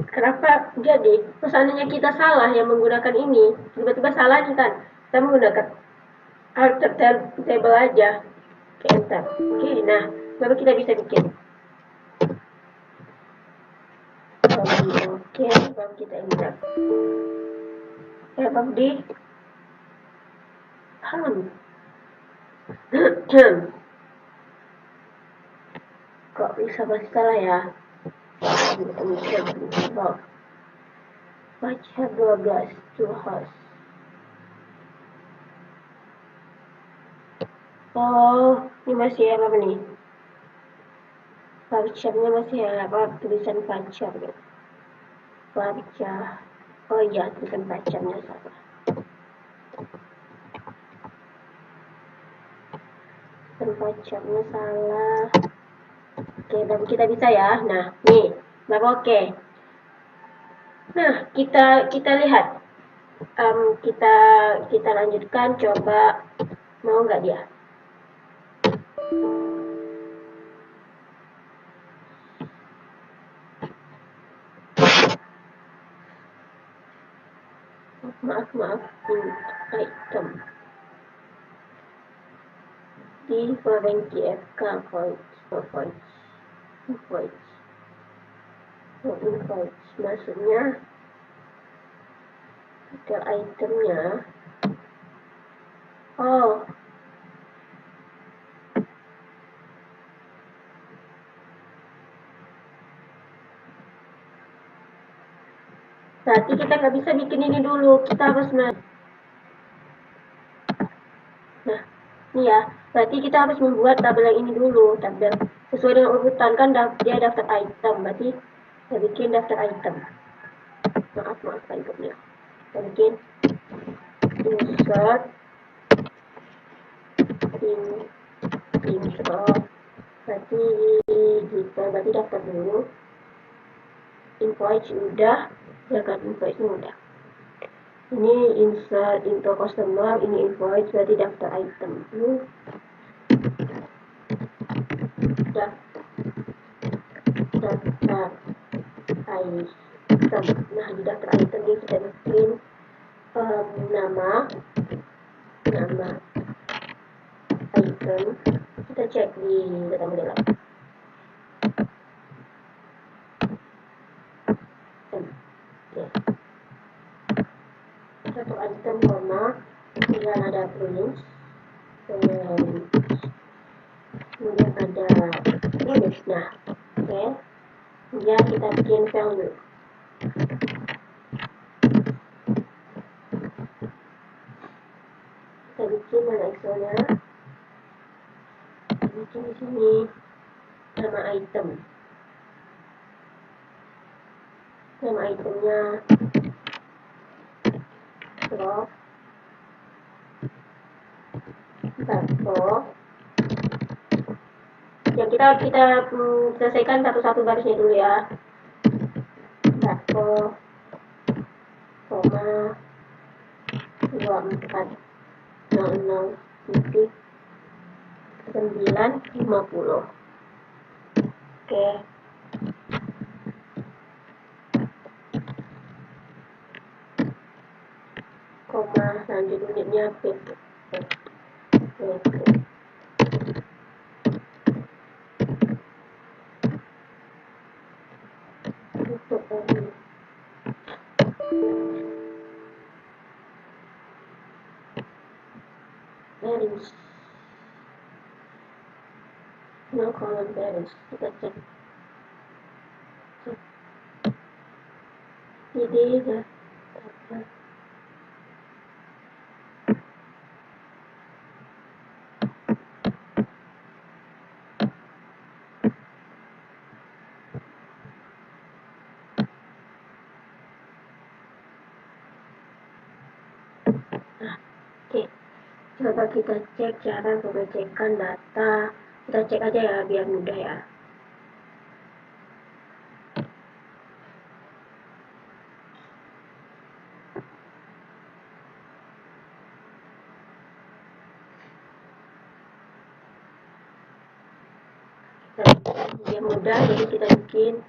Speaker 1: kenapa jadi seandainya kita salah yang menggunakan ini, tiba-tiba salah nih kan, kita menggunakan alter table aja, enter. Oke, nah baru kita bisa bikin. Oke, baru kita enter. Baru di kok bisa salah ya? Baca 12 to host. Oh, ini masih apa nih? Vouchernya masih apa? Tulisan voucher gitu. Voucher. Oh iya, tulisan vouchernya salah. Vouchernya salah. Oke, baru kita bisa ya. Nah, nih, baru oke. Nah, kita lihat. Kita lanjutkan, coba mau nggak dia? Maaf, item di foreign GFK invoice maksudnya detail itemnya. Oh, berarti kita nggak bisa bikin ini dulu, kita harus nah ini ya, berarti kita harus membuat tabel yang ini dulu, tabel sesuai dengan urutan kan dia daftar item, berarti kita bikin daftar item. Maaf itemnya kita bikin insert berarti gitu, berarti daftar dulu invoice udah ya kan, invoice udah. Ini insert into customer, ini invoice, berarti daftar item. Daftar item. item. Nah, di daftar item ini kita bikin nama item. Kita cek di data modeler. Oke. Satu item koma, kemudian ada print, kemudian ada image. Nah, oke. Kemudian kita bikin value. Kita bikin mana Excelnya, bikin di sini nama item. Nama itemnya drop ya, kita selesaikan satu-satu garisnya dulu ya. Bato koma 2400.950. Oke. Koma, lanjut unitnya p. Tutup lagi. Bearings. No column bearings. Kita cek. Jadi ya. Oke, coba kita cek cara pengecekan data. Kita cek aja ya biar mudah ya. Biar mudah, jadi kita bikin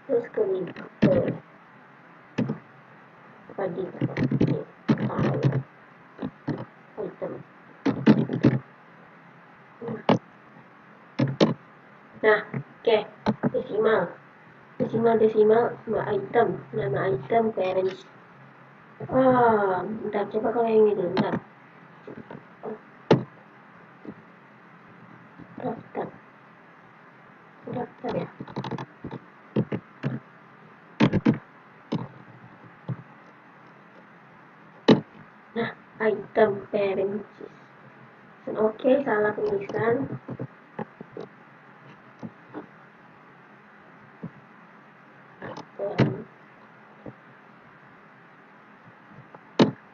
Speaker 1: terus ke padi item. Nah, oke, desimal nama item parents. Bentar, coba kalau yang ini dulu, bentar. Daftar ya. Nah, item parents. Oke, salah penulisan.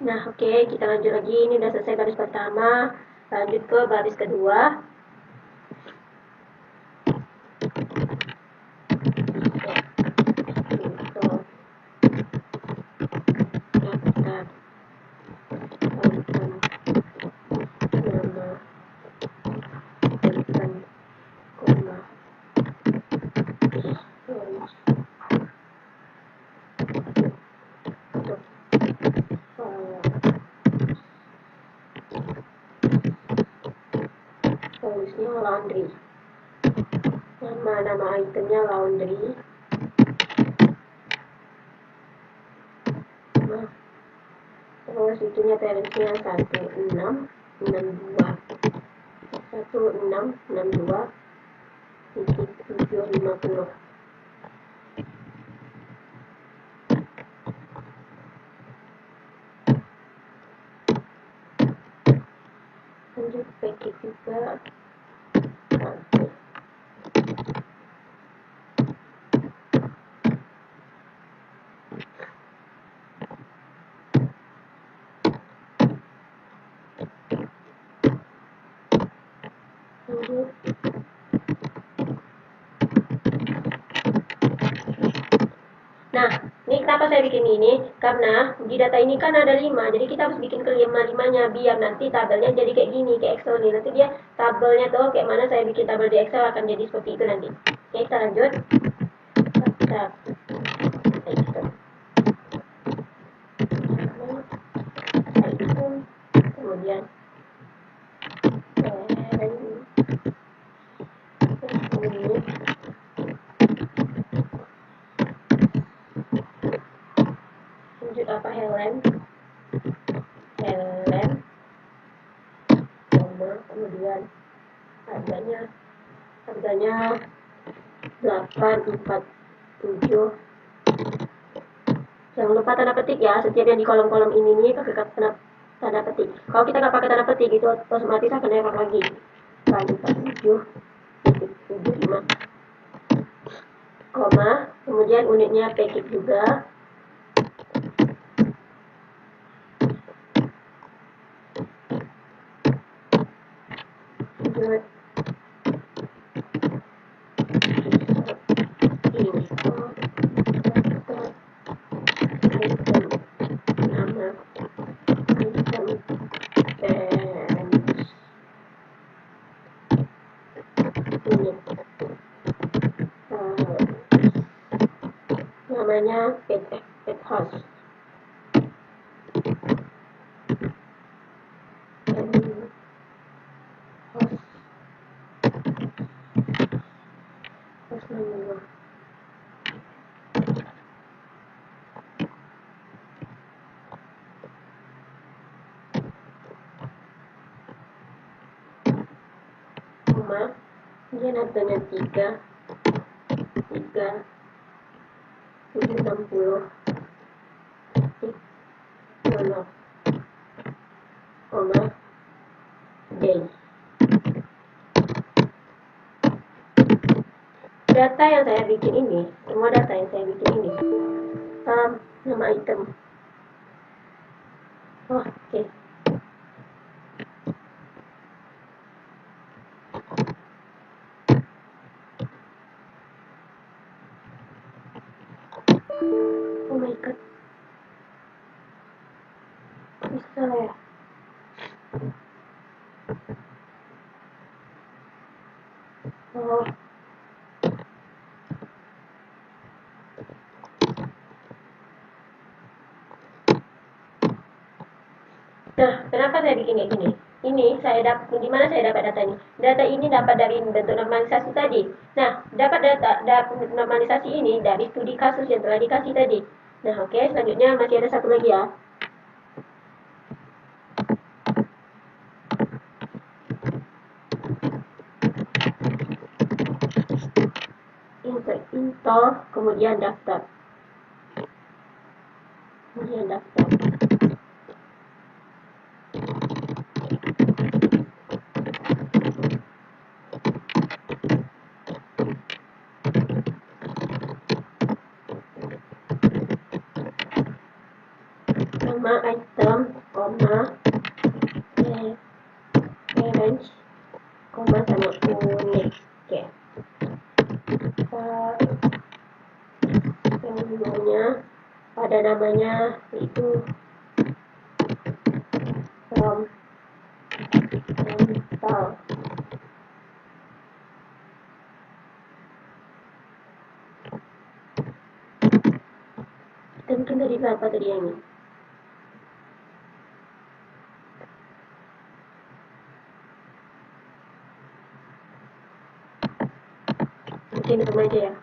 Speaker 1: Nah, oke, kita lanjut lagi. Ini udah selesai baris pertama. Lanjut ke baris kedua. Tulisnya laundry. Nama itemnya laundry. Nah, terus itunya parentsnya 1662.750. Lanjut package juga. Nah, ini kenapa saya bikin ini? Karena di data ini kan ada 5, jadi kita harus bikin kelima-limanya biar nanti tabelnya jadi kayak gini, kayak Excel nih. Nanti dia tabelnya tuh kayak mana saya bikin tabel di Excel akan jadi seperti itu nanti. Oke, kita lanjut. Kemudian lanjut apa Helen kemudian harganya 847. Jangan lupa tanda petik ya, setiap yang di kolom-kolom ini nih pakai tanda petik. Kalau kita nggak pakai tanda petik itu otomatis akan error lagi. 847.75 koma, kemudian unitnya packet juga. Namanya pet house. Kemudian harganya 3.760 day. Data yang saya bikin ini, semua data yang saya bikin ini, nama item. Oke. Oh my god, bisa ya? Oh. Nah, kenapa saya bikin kayak gini? Ini saya dapat, di mana saya dapat data ini? Data ini dapat dari bentuk normalisasi tadi. Nah, dapat data normalisasi ini dari studi kasus yang telah dikasih tadi. Nah, oke, selanjutnya masih ada satu lagi ya. Install, kemudian daftar. Nama item, range, sama unit. Oke. Yang pada namanya itu from install. Mungkin tadi berapa tadi yang ini? Mungkin itu aja ya.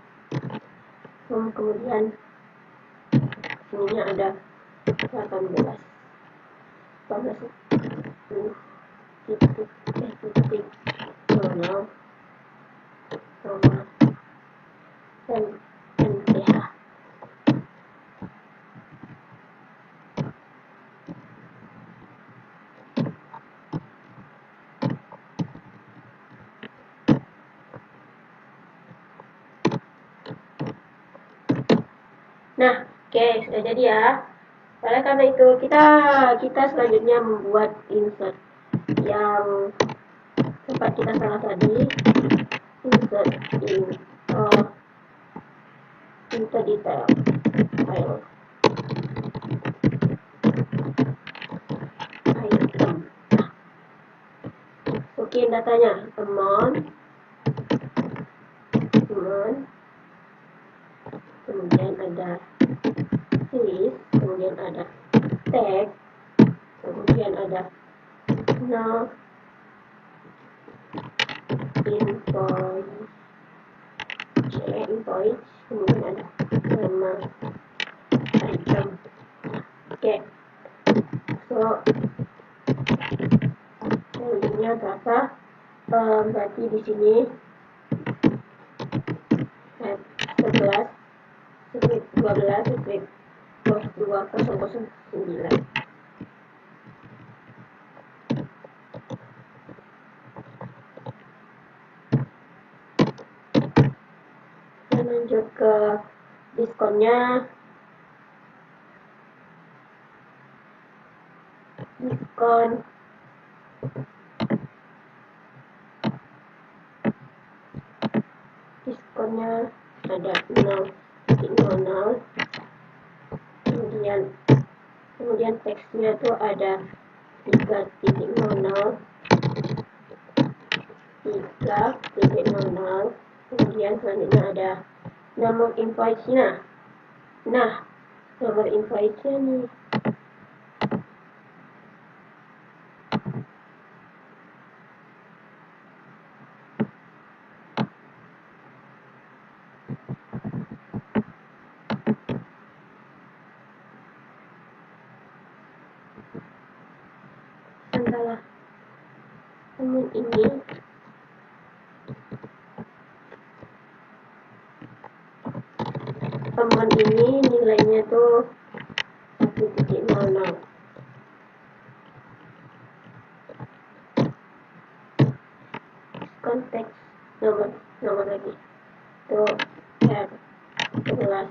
Speaker 1: Kemudian ininya ada 18 titik 00 dan NPH. Nah, oke, sudah jadi ya. Oleh karena itu kita selanjutnya membuat insert yang tempat kita salah tadi, insert into detail. file item. Oke, datanya amount, kemudian ada list, kemudian ada tag, kemudian ada now invoice, kemudian ada nama item. Oke, so value-nya berapa? Berarti di sini 11 strip 12 strip 2009. Lanjut ke diskonnya. Diskonnya ada 0.00, kemudian teksnya tuh ada 3.00, kemudian selanjutnya ada nomor invoice-nya. Nah, nomor invoice-nya nih. Entahlah, namun ini teman ini nilainya tuh 1.00. Konteks nomor lagi tuh R11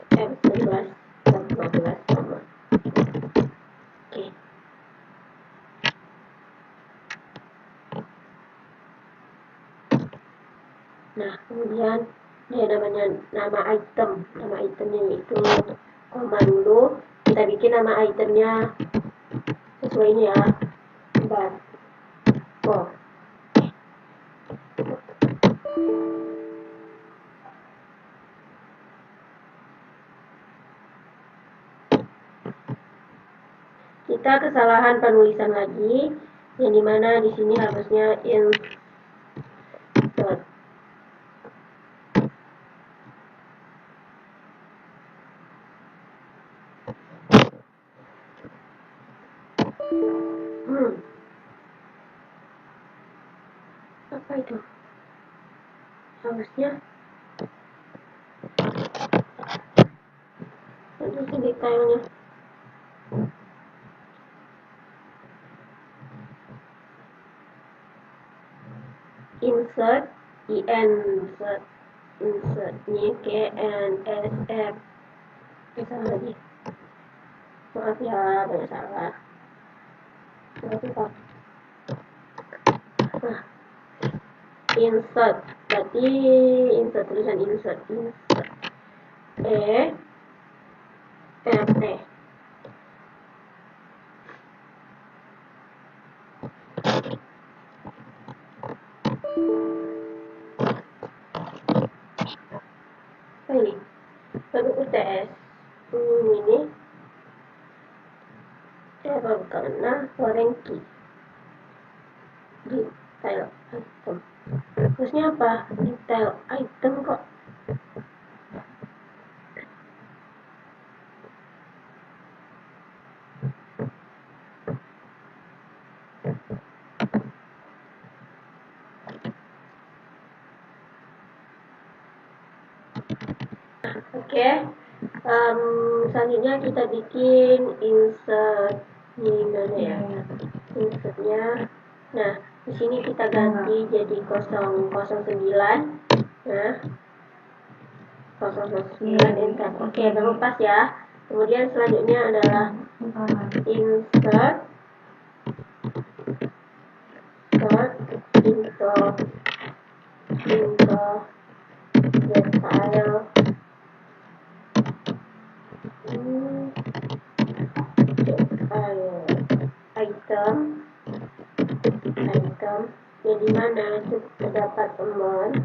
Speaker 1: dan 12 sama. Oke. Nah, kemudian dia namanya nama itemnya itu koma dulu, kita bikin nama itemnya sesuai ini ya, kita kesalahan penulisan lagi, yang dimana di sini harusnya insert. Apa itu? Harusnya itu sih detailnya. Insert ini KNSF. Salah lagi. Maaf ya, banyak salah. Nah, insert, berarti insert, tulisan insert RT. Ini lalu UTS ini error karena foreign key detail item. Terusnya apa? Detail item kok. Oke. Selanjutnya kita bikin insert. Ini mana ya? Insertnya. Nah, di sini kita ganti jadi 009. Nah, 009 enter. Oke, jangan pas ya. Kemudian selanjutnya adalah insert into get file, item, yang dimana itu terdapat amount,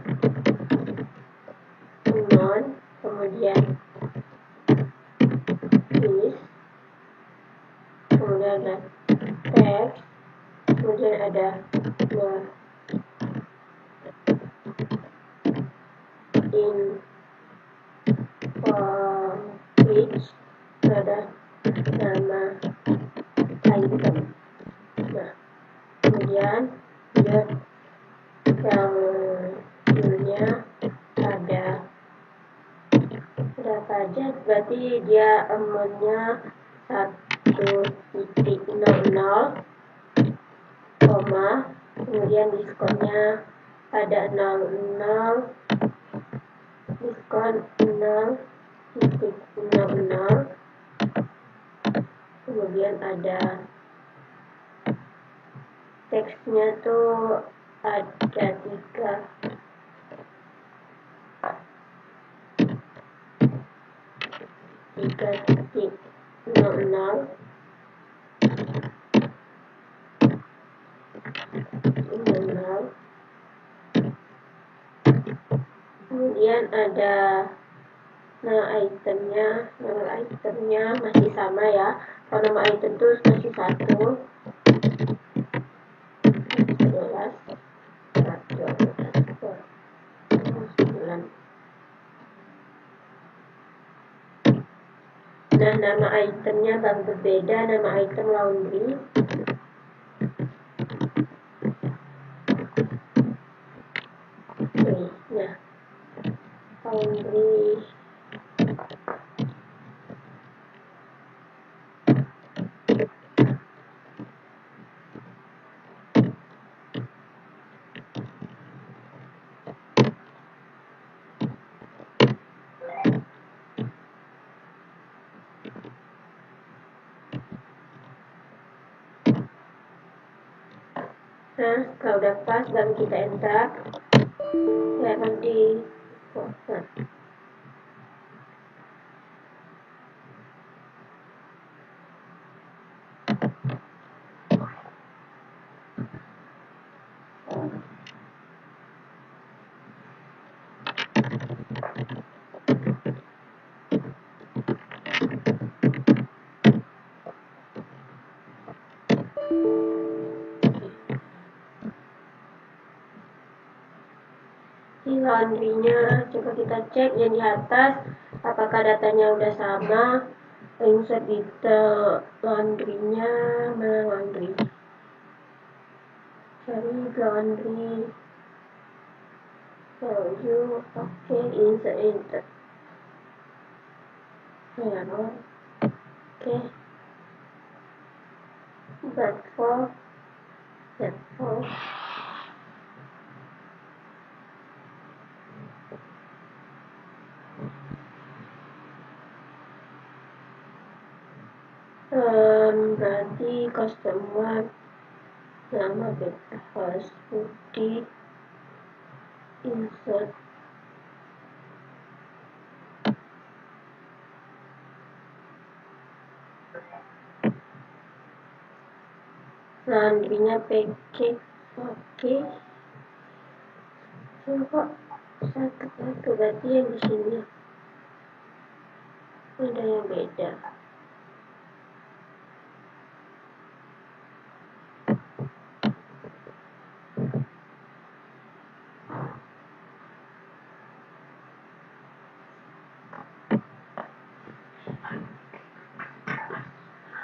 Speaker 1: kemudian list, kemudian ada text, kemudian ada in which ada nama item. Nah, kemudian dia yang judulnya ada berapa aja, berarti dia amountnya 1.00, kemudian diskonnya ada 00, diskon 0.00, kemudian ada teksnya tuh ada 3.00, kemudian ada nama itemnya masih sama ya. Kalau nama item itu masih 1, 11, 9. Nah, nama itemnya berbeda, nama item laundry. Nah, laundry. Nah, kalau udah pas baru kita enter. Ya, nanti di laundry-nya coba kita cek yang di atas apakah datanya udah sama. Insert detail laundry-nya, mana laundry, cari laundry value, oke, insert ya, oke, platform. Berarti customer nama beta harus putih, insert laundry-nya package, oke. Coba satu berarti yang di sini ada yang beda.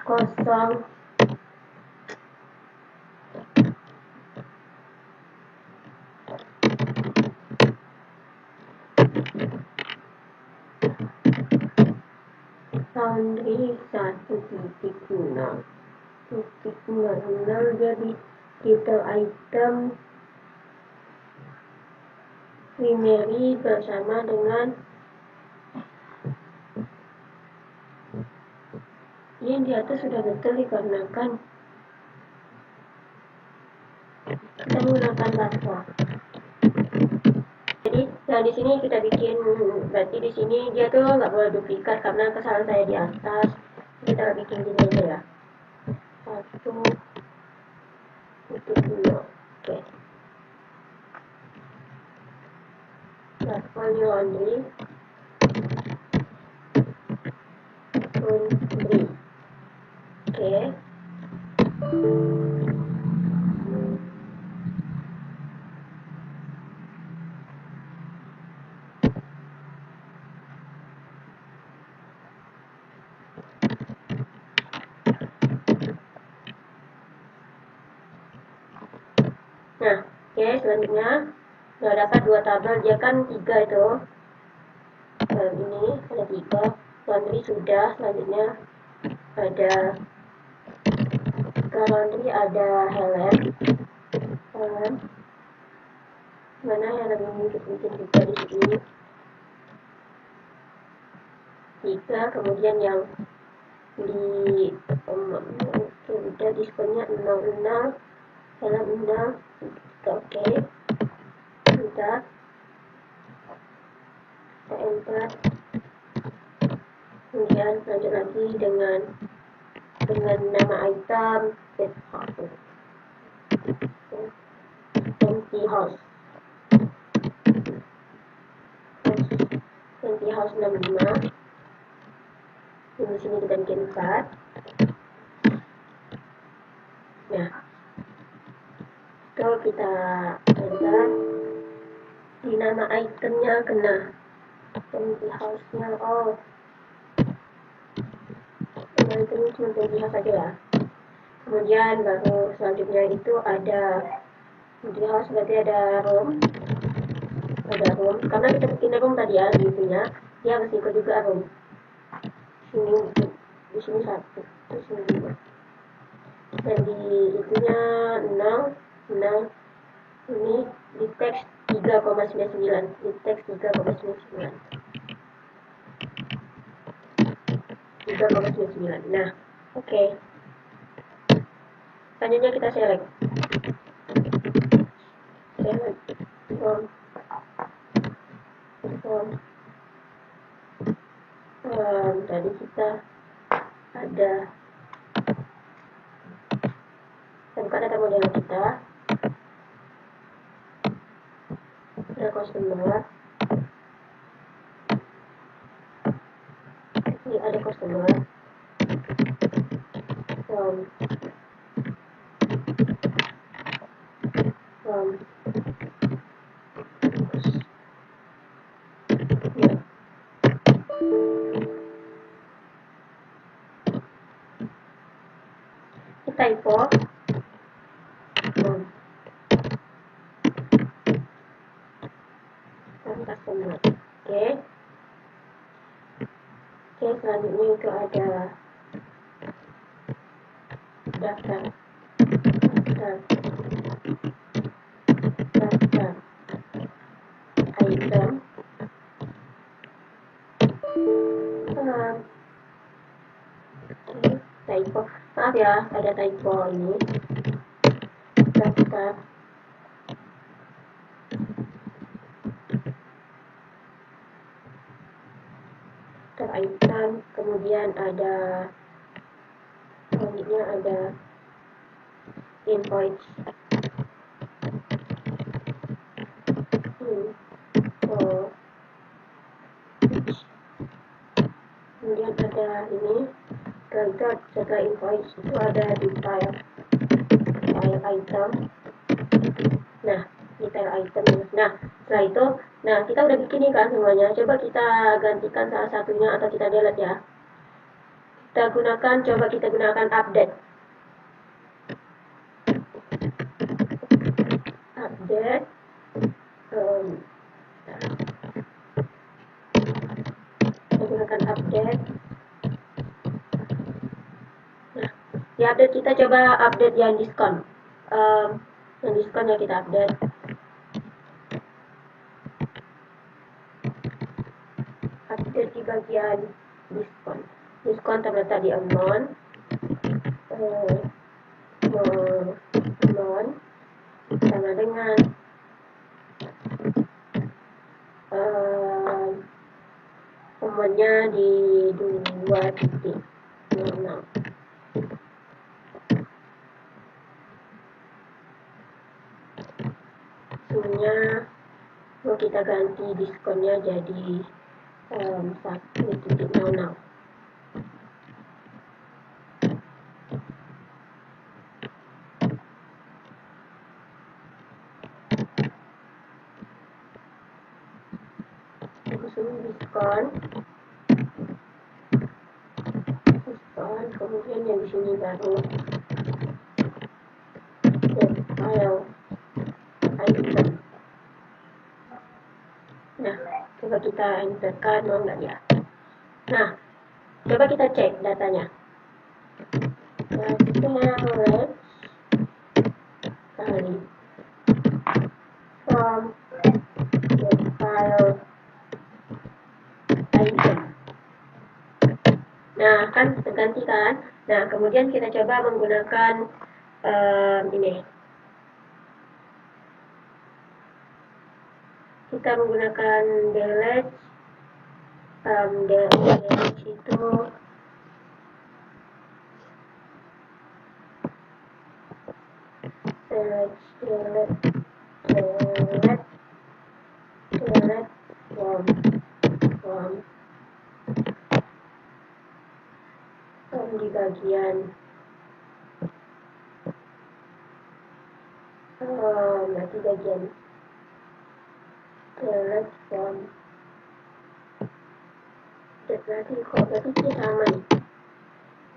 Speaker 1: Kosong. Laundry 1.0 jadi detail item primary bersama dengan yang di atas sudah betul dikarenakan kita menggunakan password. Jadi Nah, di sini kita bikin, berarti di sini dia tuh nggak boleh duplikat karena kesalahan saya di atas. Kita bikin gini aja ya. 1, itu 2. Oke. Nah, only laundry. Laundry. Oke. Nah, oke, selanjutnya sudah dapat 2 tabel, dia kan 3 itu. Ini ada 3. Laundry sudah, selanjutnya ada laundry, ada Helen. Mana Helen ini bikin juga di sini. 3, kemudian yang di udah diskonnya 0, Helen 0. Oke, kita enter, kemudian lanjut lagi dengan nama item empty house 65. Di sini kita bikin 4. Nah, kalau kita enter, di nama itemnya kena empty house-nya. Oh, itemnya cuma empty house saja ya. Kemudian baru selanjutnya itu ada empty house, berarti ada room. Karena kita bikin room tadi ya, di itunya dia harus ikut juga room. Di sini 1, terus sini 2. Dan di itunya 0, ini di teks 3,99, di teks 3,99. Nah, oke. Selanjutnya kita select tadi kita ada buka data model kita, ada customer, ini ada customer from typo customer. Oke, selanjutnya itu ada daftar item. Typo, maaf ya, ada typo ini. Daftar item, kemudian ada selanjutnya ada invoice. Kemudian ada ini, setelah invoice itu ada detail item. Nah, detail item. Nah, setelah itu, nah kita udah bikin nih kan semuanya. Coba kita gantikan salah satunya atau kita delete ya. Coba kita gunakan update. Kita gunakan update. Nah, di update kita coba update yang diskon. Yang diskon ya kita update. Update di bagian diskon. Diskon terletak di amount. Amount sama dengan Momennya di 2.06. Zoomnya mau kita ganti diskonnya jadi 1.06. Diskon, kemudian yang di sini baru file item. Nah, coba kita enterkan, mau nggak ya? Nah, coba kita cek datanya. Select kali from the file item. Nah, kan terganti kan? Nah, kemudian kita coba menggunakan ini. Kita menggunakan delete. Delete itu delete from di bagian nanti bagian delete from berarti kok berarti ini sama nih,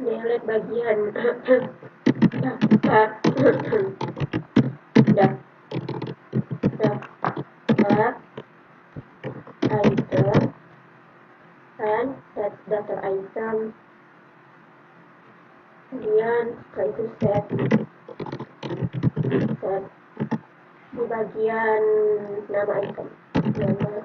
Speaker 1: delete bagian daftar item dan daftar item, kemudian setelah itu set di bagian nama item, nama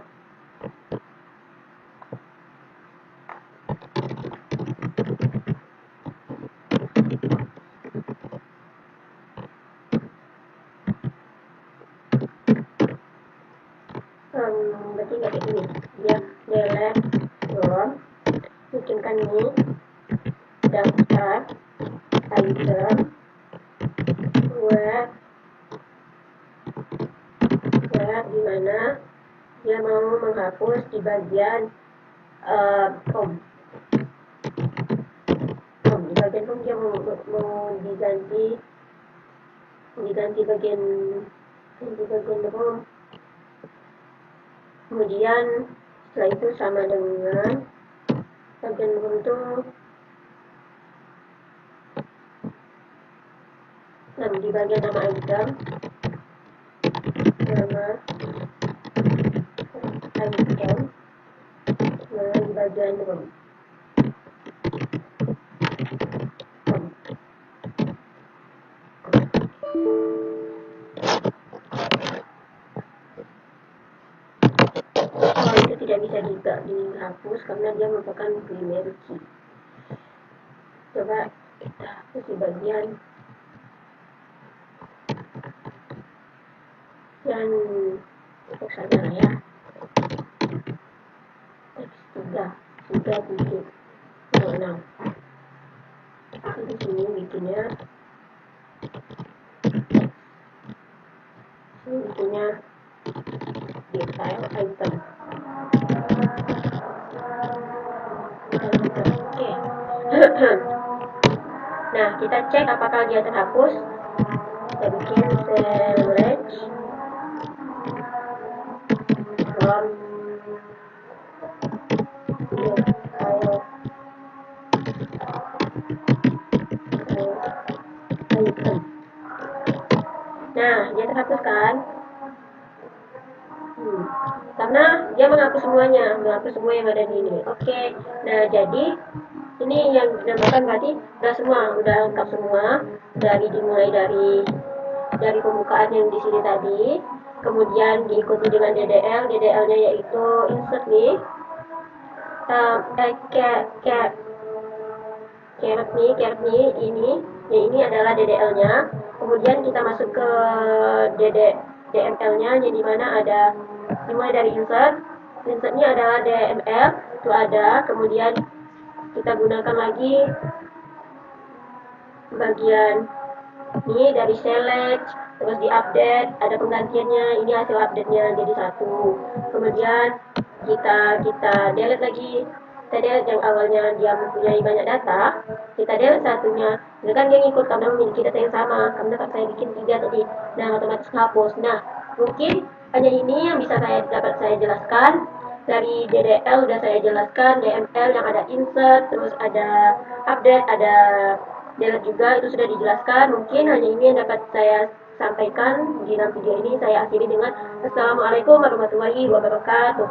Speaker 1: berarti nggak kayak gini, dia delete from, bikinkan ini daftar item where dimana dia mau menghapus di bagian home. Di bagian home dia mau diganti bagian home. Kemudian setelah itu sama dengan bagian home itu di bagian nama item, di bagian home. Itu tidak bisa dihapus karena dia merupakan primary key. Coba kita hapus di bagian yang untuk saja ya. Sudah bikin 6. Di sini bikinnya di file item. Oke. Nah, kita cek apakah dia terhapus. Kita bikin select from file item. Nah, dia terhapus kan? Karena dia menghapus semuanya, semua yang ada di ini. Oke. Nah, jadi ini yang dinamakan berarti udah lengkap semua, dimulai dari pembukaan yang di sini tadi, kemudian diikuti dengan DDL-nya yaitu insert nih, caret nih ini adalah DDL-nya. Kemudian kita masuk ke DML-nya, jadi mana ada dimulai dari insert, Screenshotnya adalah DML, itu ada. Kemudian kita gunakan lagi bagian ini dari select, terus di update, ada penggantiannya, ini hasil update-nya jadi satu. Kemudian kita delete lagi, kita delete yang awalnya dia mempunyai banyak data, kita delete satunya, kan dia ngikut karena memiliki data yang sama, karena saya bikin 3 tadi, nah otomatis hapus. Nah, mungkin hanya ini yang bisa dapat saya jelaskan. Dari DDL udah saya jelaskan, DML yang ada insert, terus ada update, ada delete juga, itu sudah dijelaskan. Mungkin hanya ini yang dapat saya sampaikan di dalam video ini. Saya akhiri dengan Assalamualaikum warahmatullahi wabarakatuh.